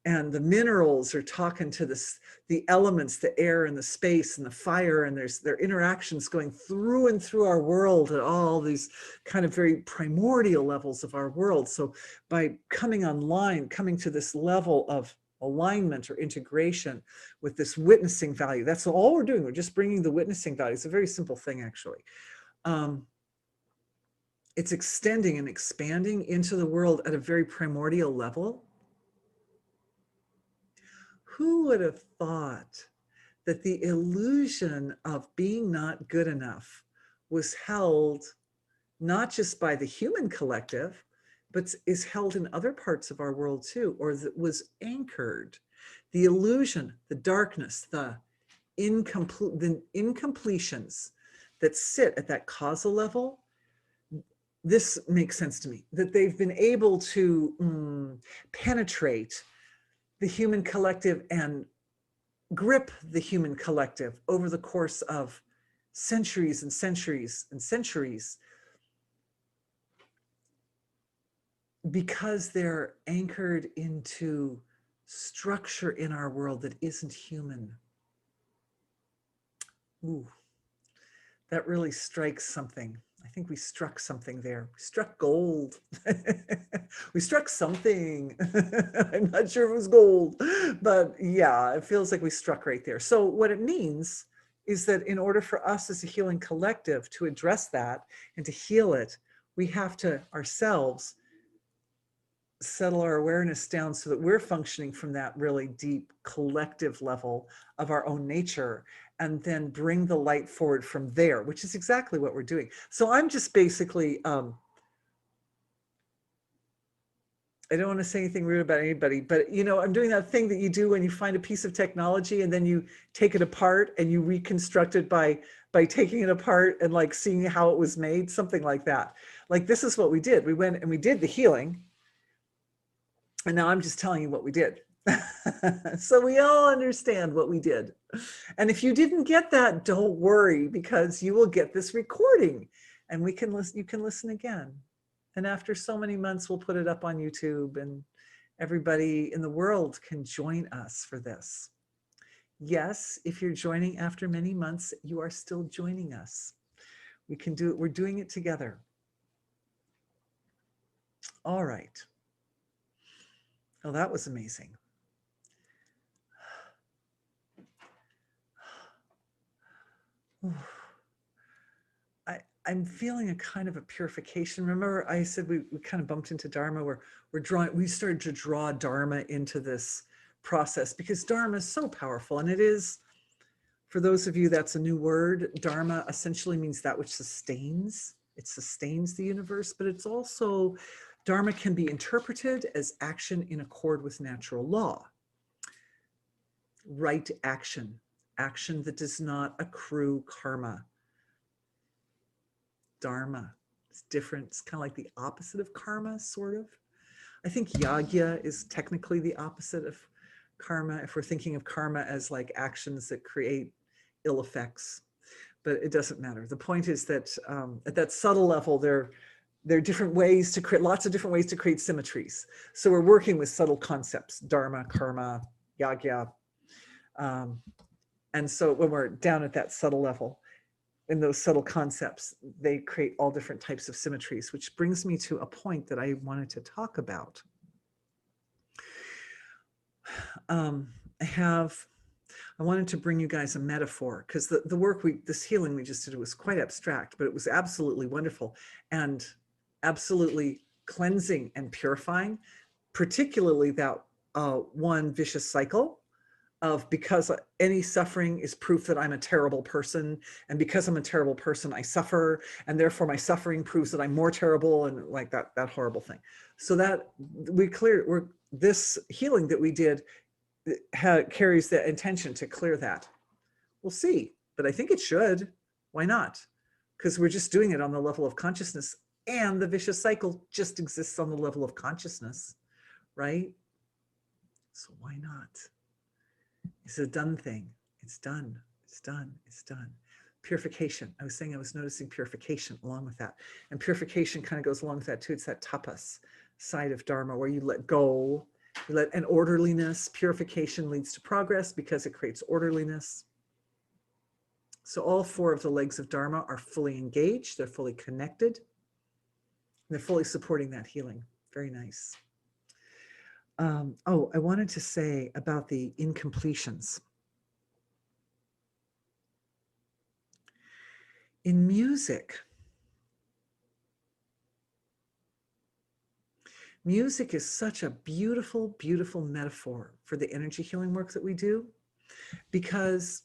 and the minerals are talking to the elements, the air and the space and the fire, and there's their interactions going through and through our world at all these kind of very primordial levels of our world. So by coming online, coming to this level of alignment or integration with this witnessing value, that's all we're doing. We're just bringing the witnessing value. It's a very simple thing, actually. It's extending and expanding into the world at a very primordial level. Who would have thought that the illusion of being not good enough was held not just by the human collective, but is held in other parts of our world too, or that was anchored? The illusion, the darkness, the incompletions that sit at that causal level, this makes sense to me, that they've been able to penetrate the human collective and grip the human collective over the course of centuries and centuries and centuries, because they're anchored into structure in our world that isn't human. Ooh, that really strikes something. I think we struck something there. We struck gold. We struck something. I'm not sure if it was gold, but yeah, it feels like we struck right there. So what it means is that in order for us as a healing collective to address that and to heal it, we have to ourselves settle our awareness down so that we're functioning from that really deep collective level of our own nature, and then bring the light forward from there, which is exactly what we're doing. So I'm just basically, I don't want to say anything rude about anybody, but you know, I'm doing that thing that you do when you find a piece of technology and then you take it apart and you reconstruct it by taking it apart and like seeing how it was made, something like that. Like this is what we did. We went and we did the healing. And now I'm just telling you what we did. So we all understand what we did. And if you didn't get that, don't worry, because you will get this recording and we can listen, you can listen again. And after so many months, we'll put it up on YouTube and everybody in the world can join us for this. Yes, if you're joining after many months, you are still joining us. We can do it. We're doing it together. All right. Oh, that was amazing. I'm feeling a kind of a purification. Remember, I said we kind of bumped into Dharma, where we started to draw Dharma into this process, because Dharma is so powerful. And it is, for those of you, that's a new word. Dharma essentially means that which sustains. It sustains the universe, but it's also, Dharma can be interpreted as action in accord with natural law. Right action, action that does not accrue karma. Dharma. It's different. It's kind of like the opposite of karma, sort of. I think yagya is technically the opposite of karma, if we're thinking of karma as like actions that create ill effects, but it doesn't matter. The point is that at that subtle level, there are different ways to create, lots of different ways to create symmetries. So we're working with subtle concepts, dharma, karma, yagya. And so when we're down at that subtle level, in those subtle concepts, they create all different types of symmetries, which brings me to a point that I wanted to talk about. I wanted to bring you guys a metaphor, because the work this healing we just did was quite abstract, but it was absolutely wonderful and absolutely cleansing and purifying, particularly that one vicious cycle of, because any suffering is proof that I'm a terrible person, and because I'm a terrible person, I suffer, and therefore my suffering proves that I'm more terrible, and like that horrible thing. So that this healing that we did carries the intention to clear that. We'll see, but I think it should. Why not? Because we're just doing it on the level of consciousness, and the vicious cycle just exists on the level of consciousness, right? So why not? It's a done thing. It's done. It's done. It's done. Purification. I was saying I was noticing purification along with that. And purification kind of goes along with that too. It's that tapas side of Dharma, where you let go, and orderliness. Purification leads to progress because it creates orderliness. So all four of the legs of Dharma are fully engaged. They're fully connected. They're fully supporting that healing. Very nice. I wanted to say about the incompletions. In music, music is such a beautiful, beautiful metaphor for the energy healing work that we do, because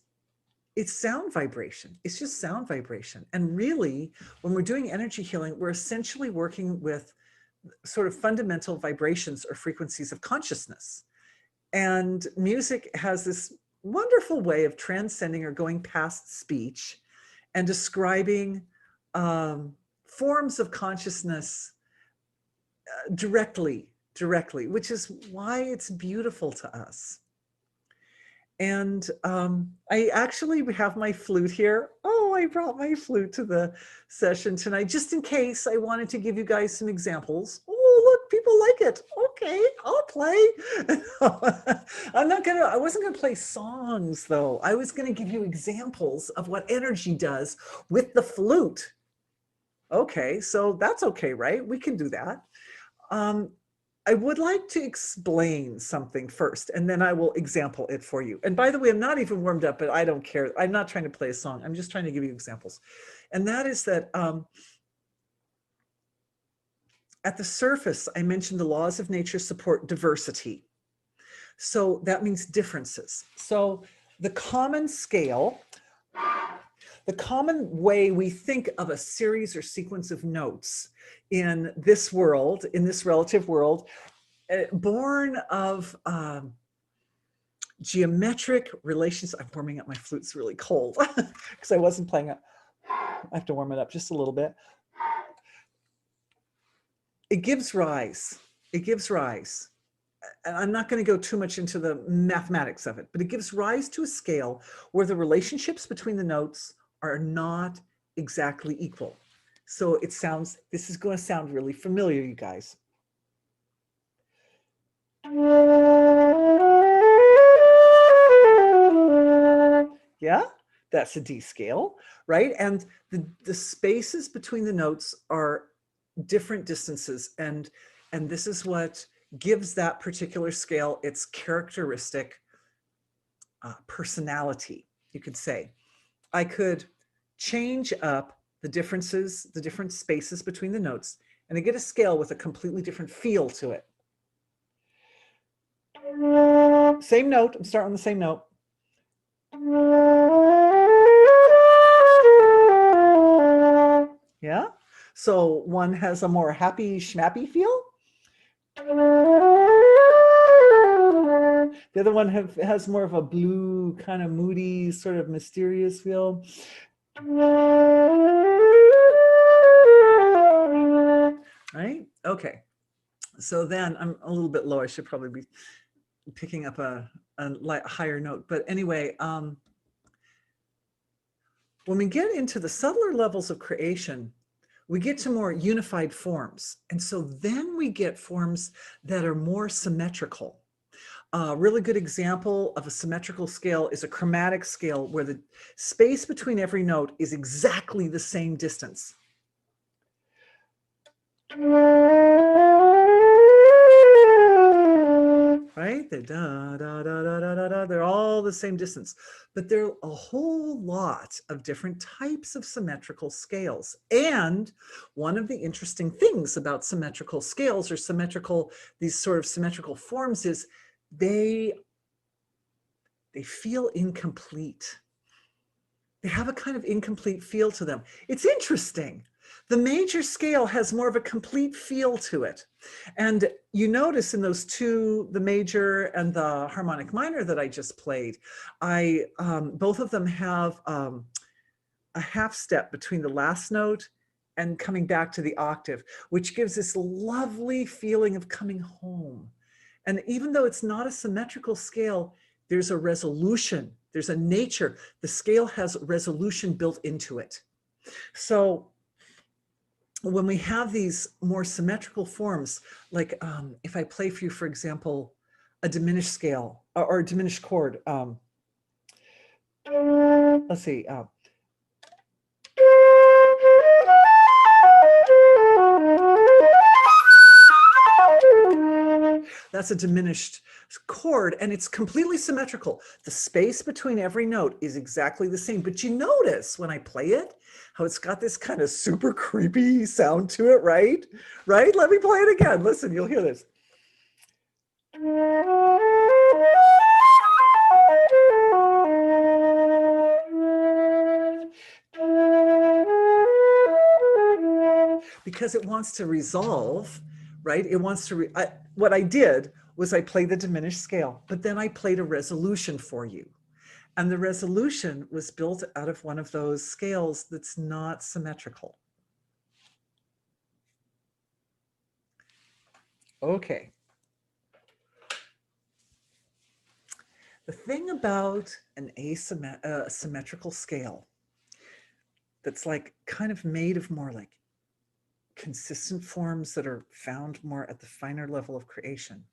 it's sound vibration. It's just sound vibration. And really, when we're doing energy healing, we're essentially working with sort of fundamental vibrations or frequencies of consciousness. And music has this wonderful way of transcending or going past speech and describing forms of consciousness directly, which is why it's beautiful to us. And I actually have my flute here. Oh, I brought my flute to the session tonight, just in case I wanted to give you guys some examples. Oh, look, people like it. Okay, I'll play. I wasn't gonna play songs though. I was gonna give you examples of what energy does with the flute. Okay, so that's okay, right? We can do that. I would like to explain something first, and then I will example it for you. And by the way, I'm not even warmed up, but I don't care. I'm not trying to play a song. I'm just trying to give you examples. And that is that at the surface, I mentioned the laws of nature support diversity. So that means differences. So the common scale, the common way we think of a series or sequence of notes in this world, in this relative world, born of geometric relations. I'm warming up, my flute's really cold because I wasn't playing it. I have to warm it up just a little bit. It gives rise. And I'm not going to go too much into the mathematics of it, but it gives rise to a scale where the relationships between the notes are not exactly equal. So this is going to sound really familiar, you guys. Yeah, that's a D scale, right? And the spaces between the notes are different distances, and this is what gives that particular scale its characteristic personality, you could say. I could change up the differences, the different spaces between the notes, and I get a scale with a completely different feel to it. Same note, I'm starting on the same note. Yeah, so one has a more happy schmappy feel. The other one has more of a blue, kind of moody, sort of mysterious feel. Right? Okay. So then I'm a little bit low. I should probably be picking up a higher note. But anyway, when we get into the subtler levels of creation, we get to more unified forms. And so then we get forms that are more symmetrical. A really good example of a symmetrical scale is a chromatic scale where the space between every note is exactly the same distance. Right? They're da, da, da, da, da, da, da. They're all the same distance, but there are a whole lot of different types of symmetrical scales. And one of the interesting things about symmetrical scales or these sort of symmetrical forms is they feel incomplete. They have a kind of incomplete feel to them. It's interesting. The major scale has more of a complete feel to it. And you notice in those two, the major and the harmonic minor that I just played, both of them have a half step between the last note and coming back to the octave, which gives this lovely feeling of coming home. And even though it's not a symmetrical scale, there's a resolution, there's a nature. The scale has resolution built into it. So when we have these more symmetrical forms, like if I play for you, for example, a diminished scale or a diminished chord, let's see. That's a diminished chord, and it's completely symmetrical. The space between every note is exactly the same, but you notice when I play it, how it's got this kind of super creepy sound to it, right? Right? Let me play it again. Listen, you'll hear this. Because it wants to resolve, right? It wants to, what I did was I played the diminished scale, but then I played a resolution for you. And the resolution was built out of one of those scales that's not symmetrical. Okay. The thing about an symmetrical scale that's like kind of made of more like consistent forms that are found more at the finer level of creation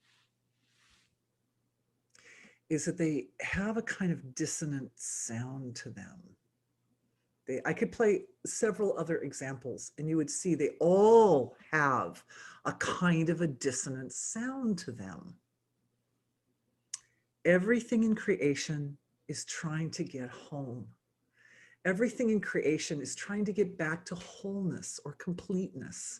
is that they have a kind of dissonant sound to them. I could play several other examples and you would see they all have a kind of a dissonant sound to them. Everything in creation is trying to get home. Everything in creation is trying to get back to wholeness or completeness.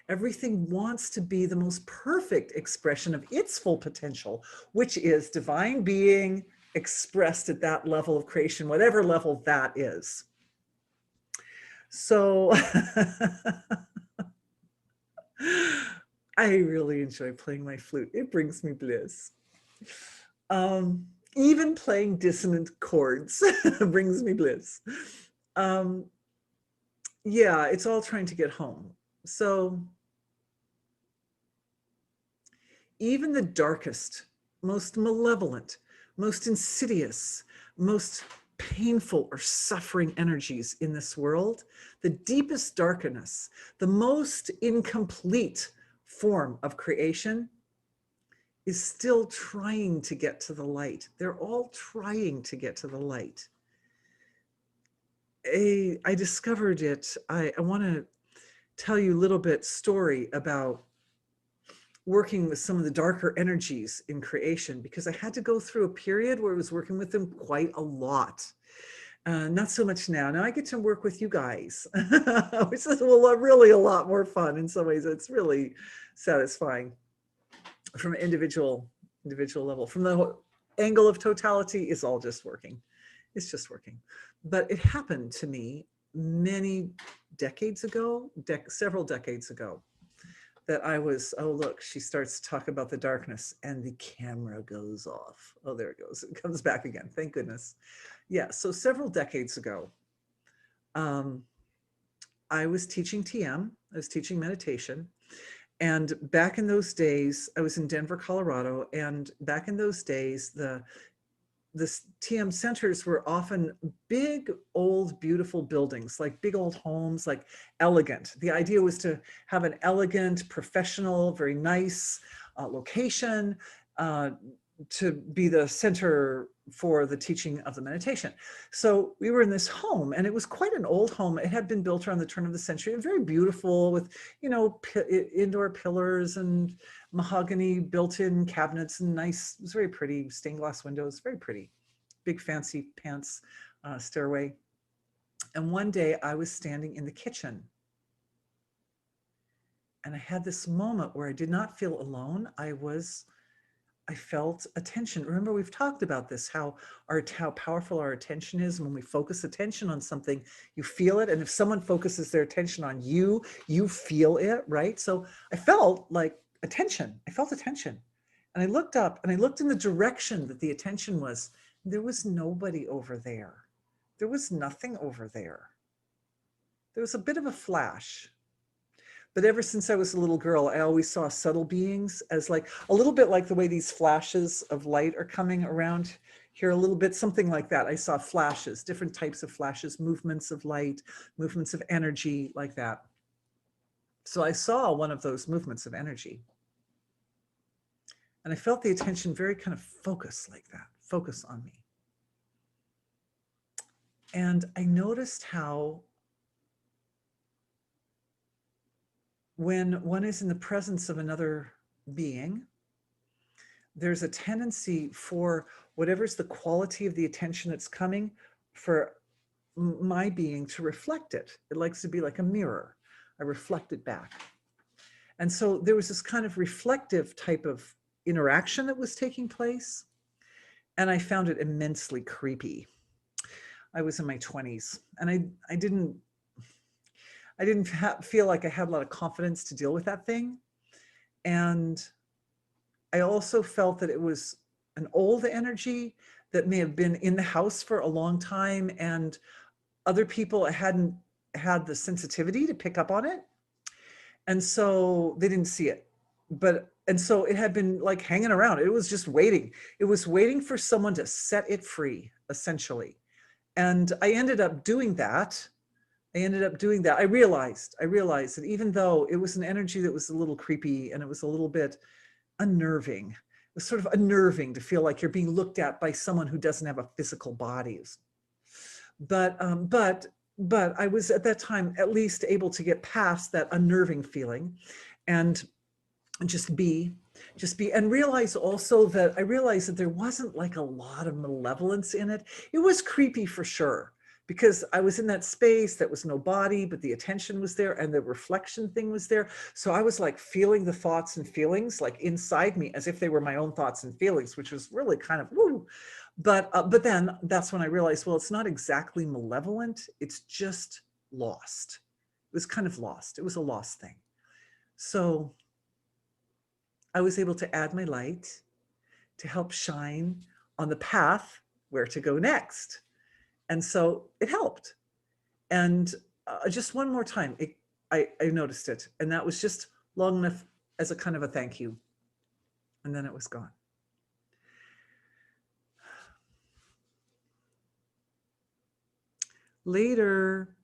Everything wants to be the most perfect expression of its full potential, which is divine being expressed at that level of creation, whatever level that is. So I really enjoy playing my flute. It brings me bliss. Even playing dissonant chords brings me bliss. Yeah, it's all trying to get home. So even the darkest, most malevolent, most insidious, most painful or suffering energies in this world, the deepest darkness, the most incomplete form of creation is still trying to get to the light. They're all trying to get to the light. I discovered it. I want to tell you a little bit story about working with some of the darker energies in creation, because I had to go through a period where I was working with them quite a lot. Not so much now. Now I get to work with you guys, which is really a lot more fun in some ways. It's really satisfying from an individual level. From the angle of totality, it's all just working. It's just working. But it happened to me many decades ago, several decades ago, that I was, oh, look, she starts to talk about the darkness and the camera goes off. Oh, there it goes. It comes back again. Thank goodness. Yeah. So several decades ago, I was teaching TM. I was teaching meditation. And back in those days, I was in Denver, Colorado. And back in those days, the TM centers were often big, old, beautiful buildings, like big old homes, like elegant. The idea was to have an elegant, professional, very nice location to be the center for the teaching of the meditation. So we were in this home, and it was quite an old home. It had been built around the turn of the century, and very beautiful with, you know, indoor pillars and mahogany built-in cabinets and nice, it was very pretty, stained glass windows, very pretty, big fancy pants stairway. And one day I was standing in the kitchen and I had this moment where I did not feel alone. I felt attention. Remember, we've talked about this, how powerful our attention is. When we focus attention on something, you feel it. And if someone focuses their attention on you, you feel it, right? So I felt like attention. I felt attention. And I looked up and I looked in the direction that the attention was. There was nobody over there. There was nothing over there. There was a bit of a flash. But ever since I was a little girl, I always saw subtle beings as like a little bit like the way these flashes of light are coming around here, a little bit, something like that. I saw flashes, different types of flashes, movements of light, movements of energy, like that. So I saw one of those movements of energy. And I felt the attention very kind of focus like that, focus on me. And I noticed how when one is in the presence of another being, there's a tendency for whatever's the quality of the attention that's coming, for my being to reflect it. It likes to be like a mirror. I reflect it back. And so there was this kind of reflective type of interaction that was taking place. And I found it immensely creepy. I was in my 20s and I didn't feel like I had a lot of confidence to deal with that thing. And I also felt that it was an old energy that may have been in the house for a long time, and other people hadn't had the sensitivity to pick up on it. And so they didn't see it. And so it had been like hanging around. It was just waiting. It was waiting for someone to set it free, essentially. And I ended up doing that. I realized that even though it was an energy that was a little creepy and it was a little bit unnerving, it was sort of unnerving to feel like you're being looked at by someone who doesn't have a physical body. But I was at that time at least able to get past that unnerving feeling and just be, and realize also that I realized that there wasn't like a lot of malevolence in it. It was creepy for sure, because I was in that space that was no body, but the attention was there and the reflection thing was there. So I was like feeling the thoughts and feelings like inside me as if they were my own thoughts and feelings, which was really kind of woo. But then that's when I realized, well, it's not exactly malevolent. It's just lost. It was kind of lost. It was a lost thing. So I was able to add my light to help shine on the path where to go next. And so it helped. And just one more time, I noticed it. And that was just long enough as a kind of a thank you. And then it was gone. Later,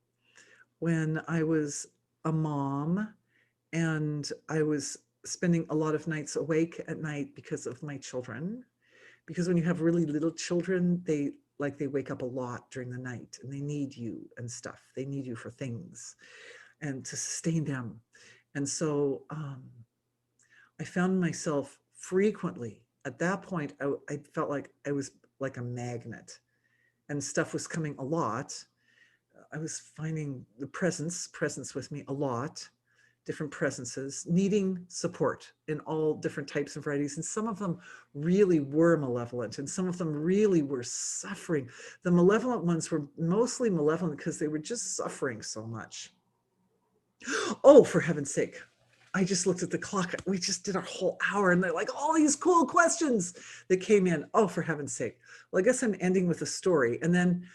when I was a mom and I was spending a lot of nights awake at night because of my children, because when you have really little children, they wake up a lot during the night and they need you and stuff. They need you for things and to sustain them. And so I found myself frequently, at that point, I felt like I was like a magnet and stuff was coming a lot. I was finding the presence with me a lot, different presences, needing support in all different types and varieties. And some of them really were malevolent and some of them really were suffering. The malevolent ones were mostly malevolent because they were just suffering so much. Oh, for heaven's sake. I just looked at the clock. We just did our whole hour and they're like all these cool questions that came in. Oh, for heaven's sake. Well, I guess I'm ending with a story. And then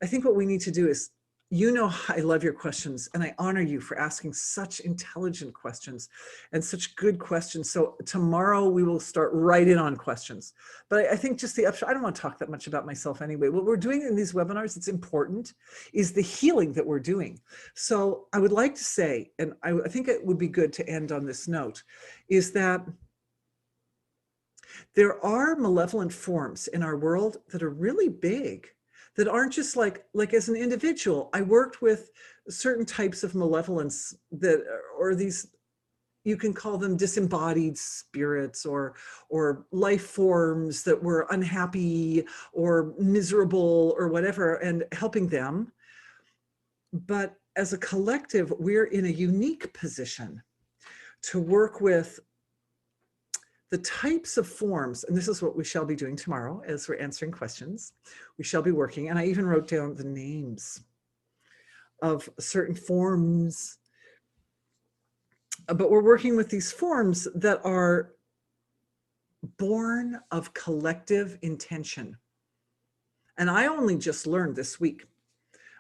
I think what we need to do is, you know, I love your questions and I honor you for asking such intelligent questions and such good questions. So tomorrow we will start right in on questions. But I think just the upshot, I don't want to talk that much about myself anyway. What we're doing in these webinars, it's important, is the healing that we're doing. So I would like to say, and I think it would be good to end on this note, is that there are malevolent forms in our world that are really big, that aren't just like as an individual. I worked with certain types of malevolence that, or these, you can call them disembodied spirits or life forms that were unhappy or miserable or whatever, and helping them. But as a collective, we're in a unique position to work with the types of forms, and this is what we shall be doing tomorrow as we're answering questions. We shall be working, and I even wrote down the names of certain forms, but we're working with these forms that are born of collective intention. And I only just learned this week.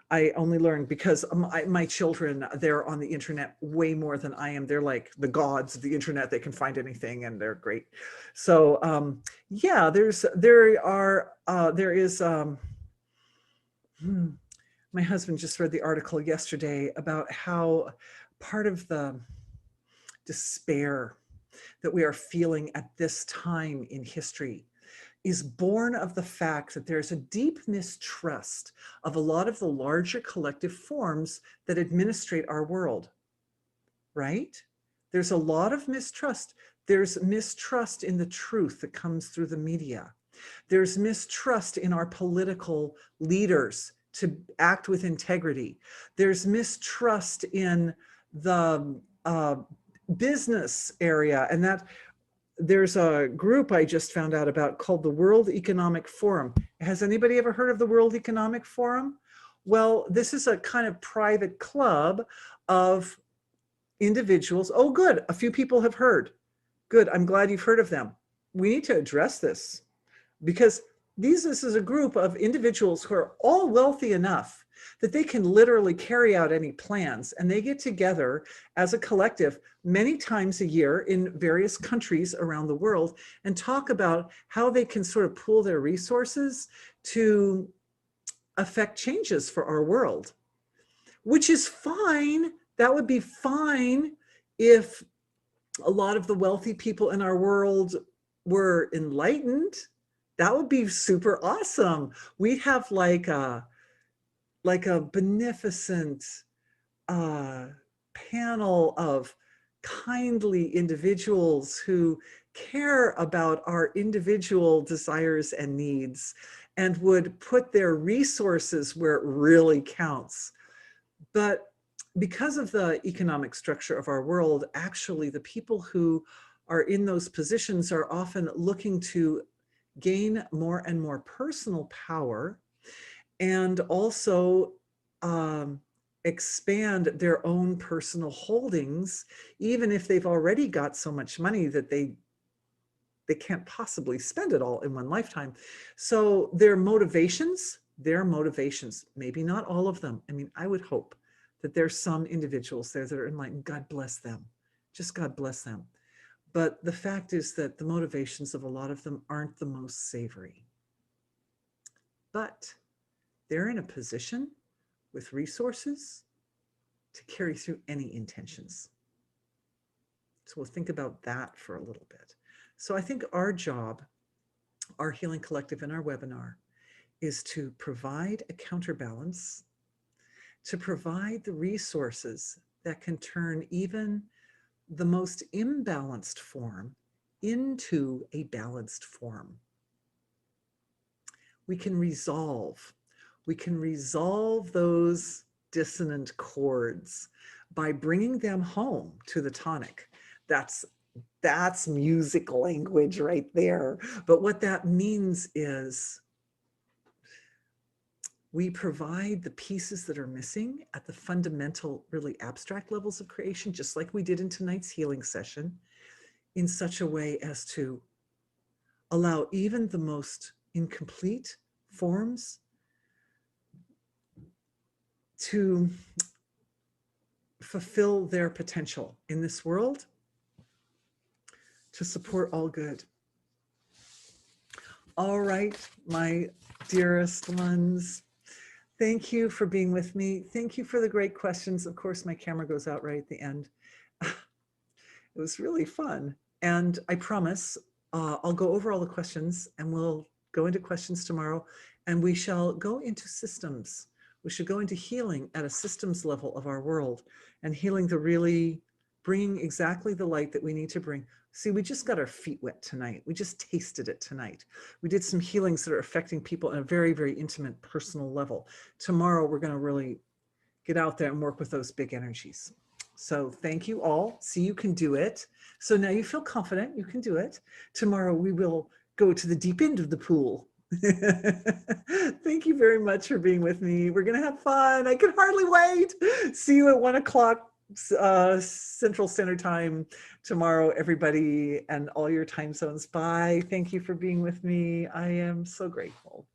I only learned because my children, they're on the internet way more than I am. They're like the gods of the internet. They can find anything and they're great. So yeah, there is, my husband just read the article yesterday about how part of the despair that we are feeling at this time in history is born of the fact that there's a deep mistrust of a lot of the larger collective forms that administrate our world, right? There's a lot of mistrust. There's mistrust in the truth that comes through the media. There's mistrust in our political leaders to act with integrity. There's mistrust in the business area, and that there's a group I just found out about called the World Economic Forum. Has anybody ever heard of the World Economic Forum? Well, this is a kind of private club of individuals. Oh, good. A few people have heard. Good. I'm glad you've heard of them. We need to address this. because this is a group of individuals who are all wealthy enough that they can literally carry out any plans, and they get together as a collective many times a year in various countries around the world and talk about how they can sort of pool their resources to affect changes for our world, which is fine. That would be fine if a lot of the wealthy people in our world were enlightened. That would be super awesome. We'd have like a beneficent panel of kindly individuals who care about our individual desires and needs and would put their resources where it really counts. But because of the economic structure of our world, actually the people who are in those positions are often looking to gain more and more personal power, and also expand their own personal holdings, even if they've already got so much money that they can't possibly spend it all in one lifetime. So their motivations, maybe not all of them. I mean, I would hope that there's some individuals there that are enlightened. God bless them. Just God bless them. But the fact is that the motivations of a lot of them aren't the most savory. But they're in a position with resources to carry through any intentions. So we'll think about that for a little bit. So I think our job, our Healing Collective in our webinar, is to provide a counterbalance, to provide the resources that can turn even the most imbalanced form into a balanced form. We can resolve those dissonant chords by bringing them home to the tonic. That's music language right there. But what that means is we provide the pieces that are missing at the fundamental, really abstract levels of creation, just like we did in tonight's healing session, in such a way as to allow even the most incomplete forms to fulfill their potential in this world, to support all good. All right, my dearest ones, thank you for being with me. Thank you for the great questions. Of course, my camera goes out right at the end. It was really fun. And I promise I'll go over all the questions and we'll go into questions tomorrow, and we shall go into systems. We should go into healing at a systems level of our world, and healing the really, bringing exactly the light that we need to bring. See, we just got our feet wet tonight. We just tasted it tonight. We did some healings that are affecting people on a very, very intimate, personal level. Tomorrow, we're going to really get out there and work with those big energies. So thank you all. See, you can do it. So now you feel confident, you can do it. Tomorrow we will go to the deep end of the pool. Thank you very much for being with me. We're going to have fun. I can hardly wait. See you at 1 o'clock Central Standard Time tomorrow, everybody, and all your time zones. Bye. Thank you for being with me. I am so grateful.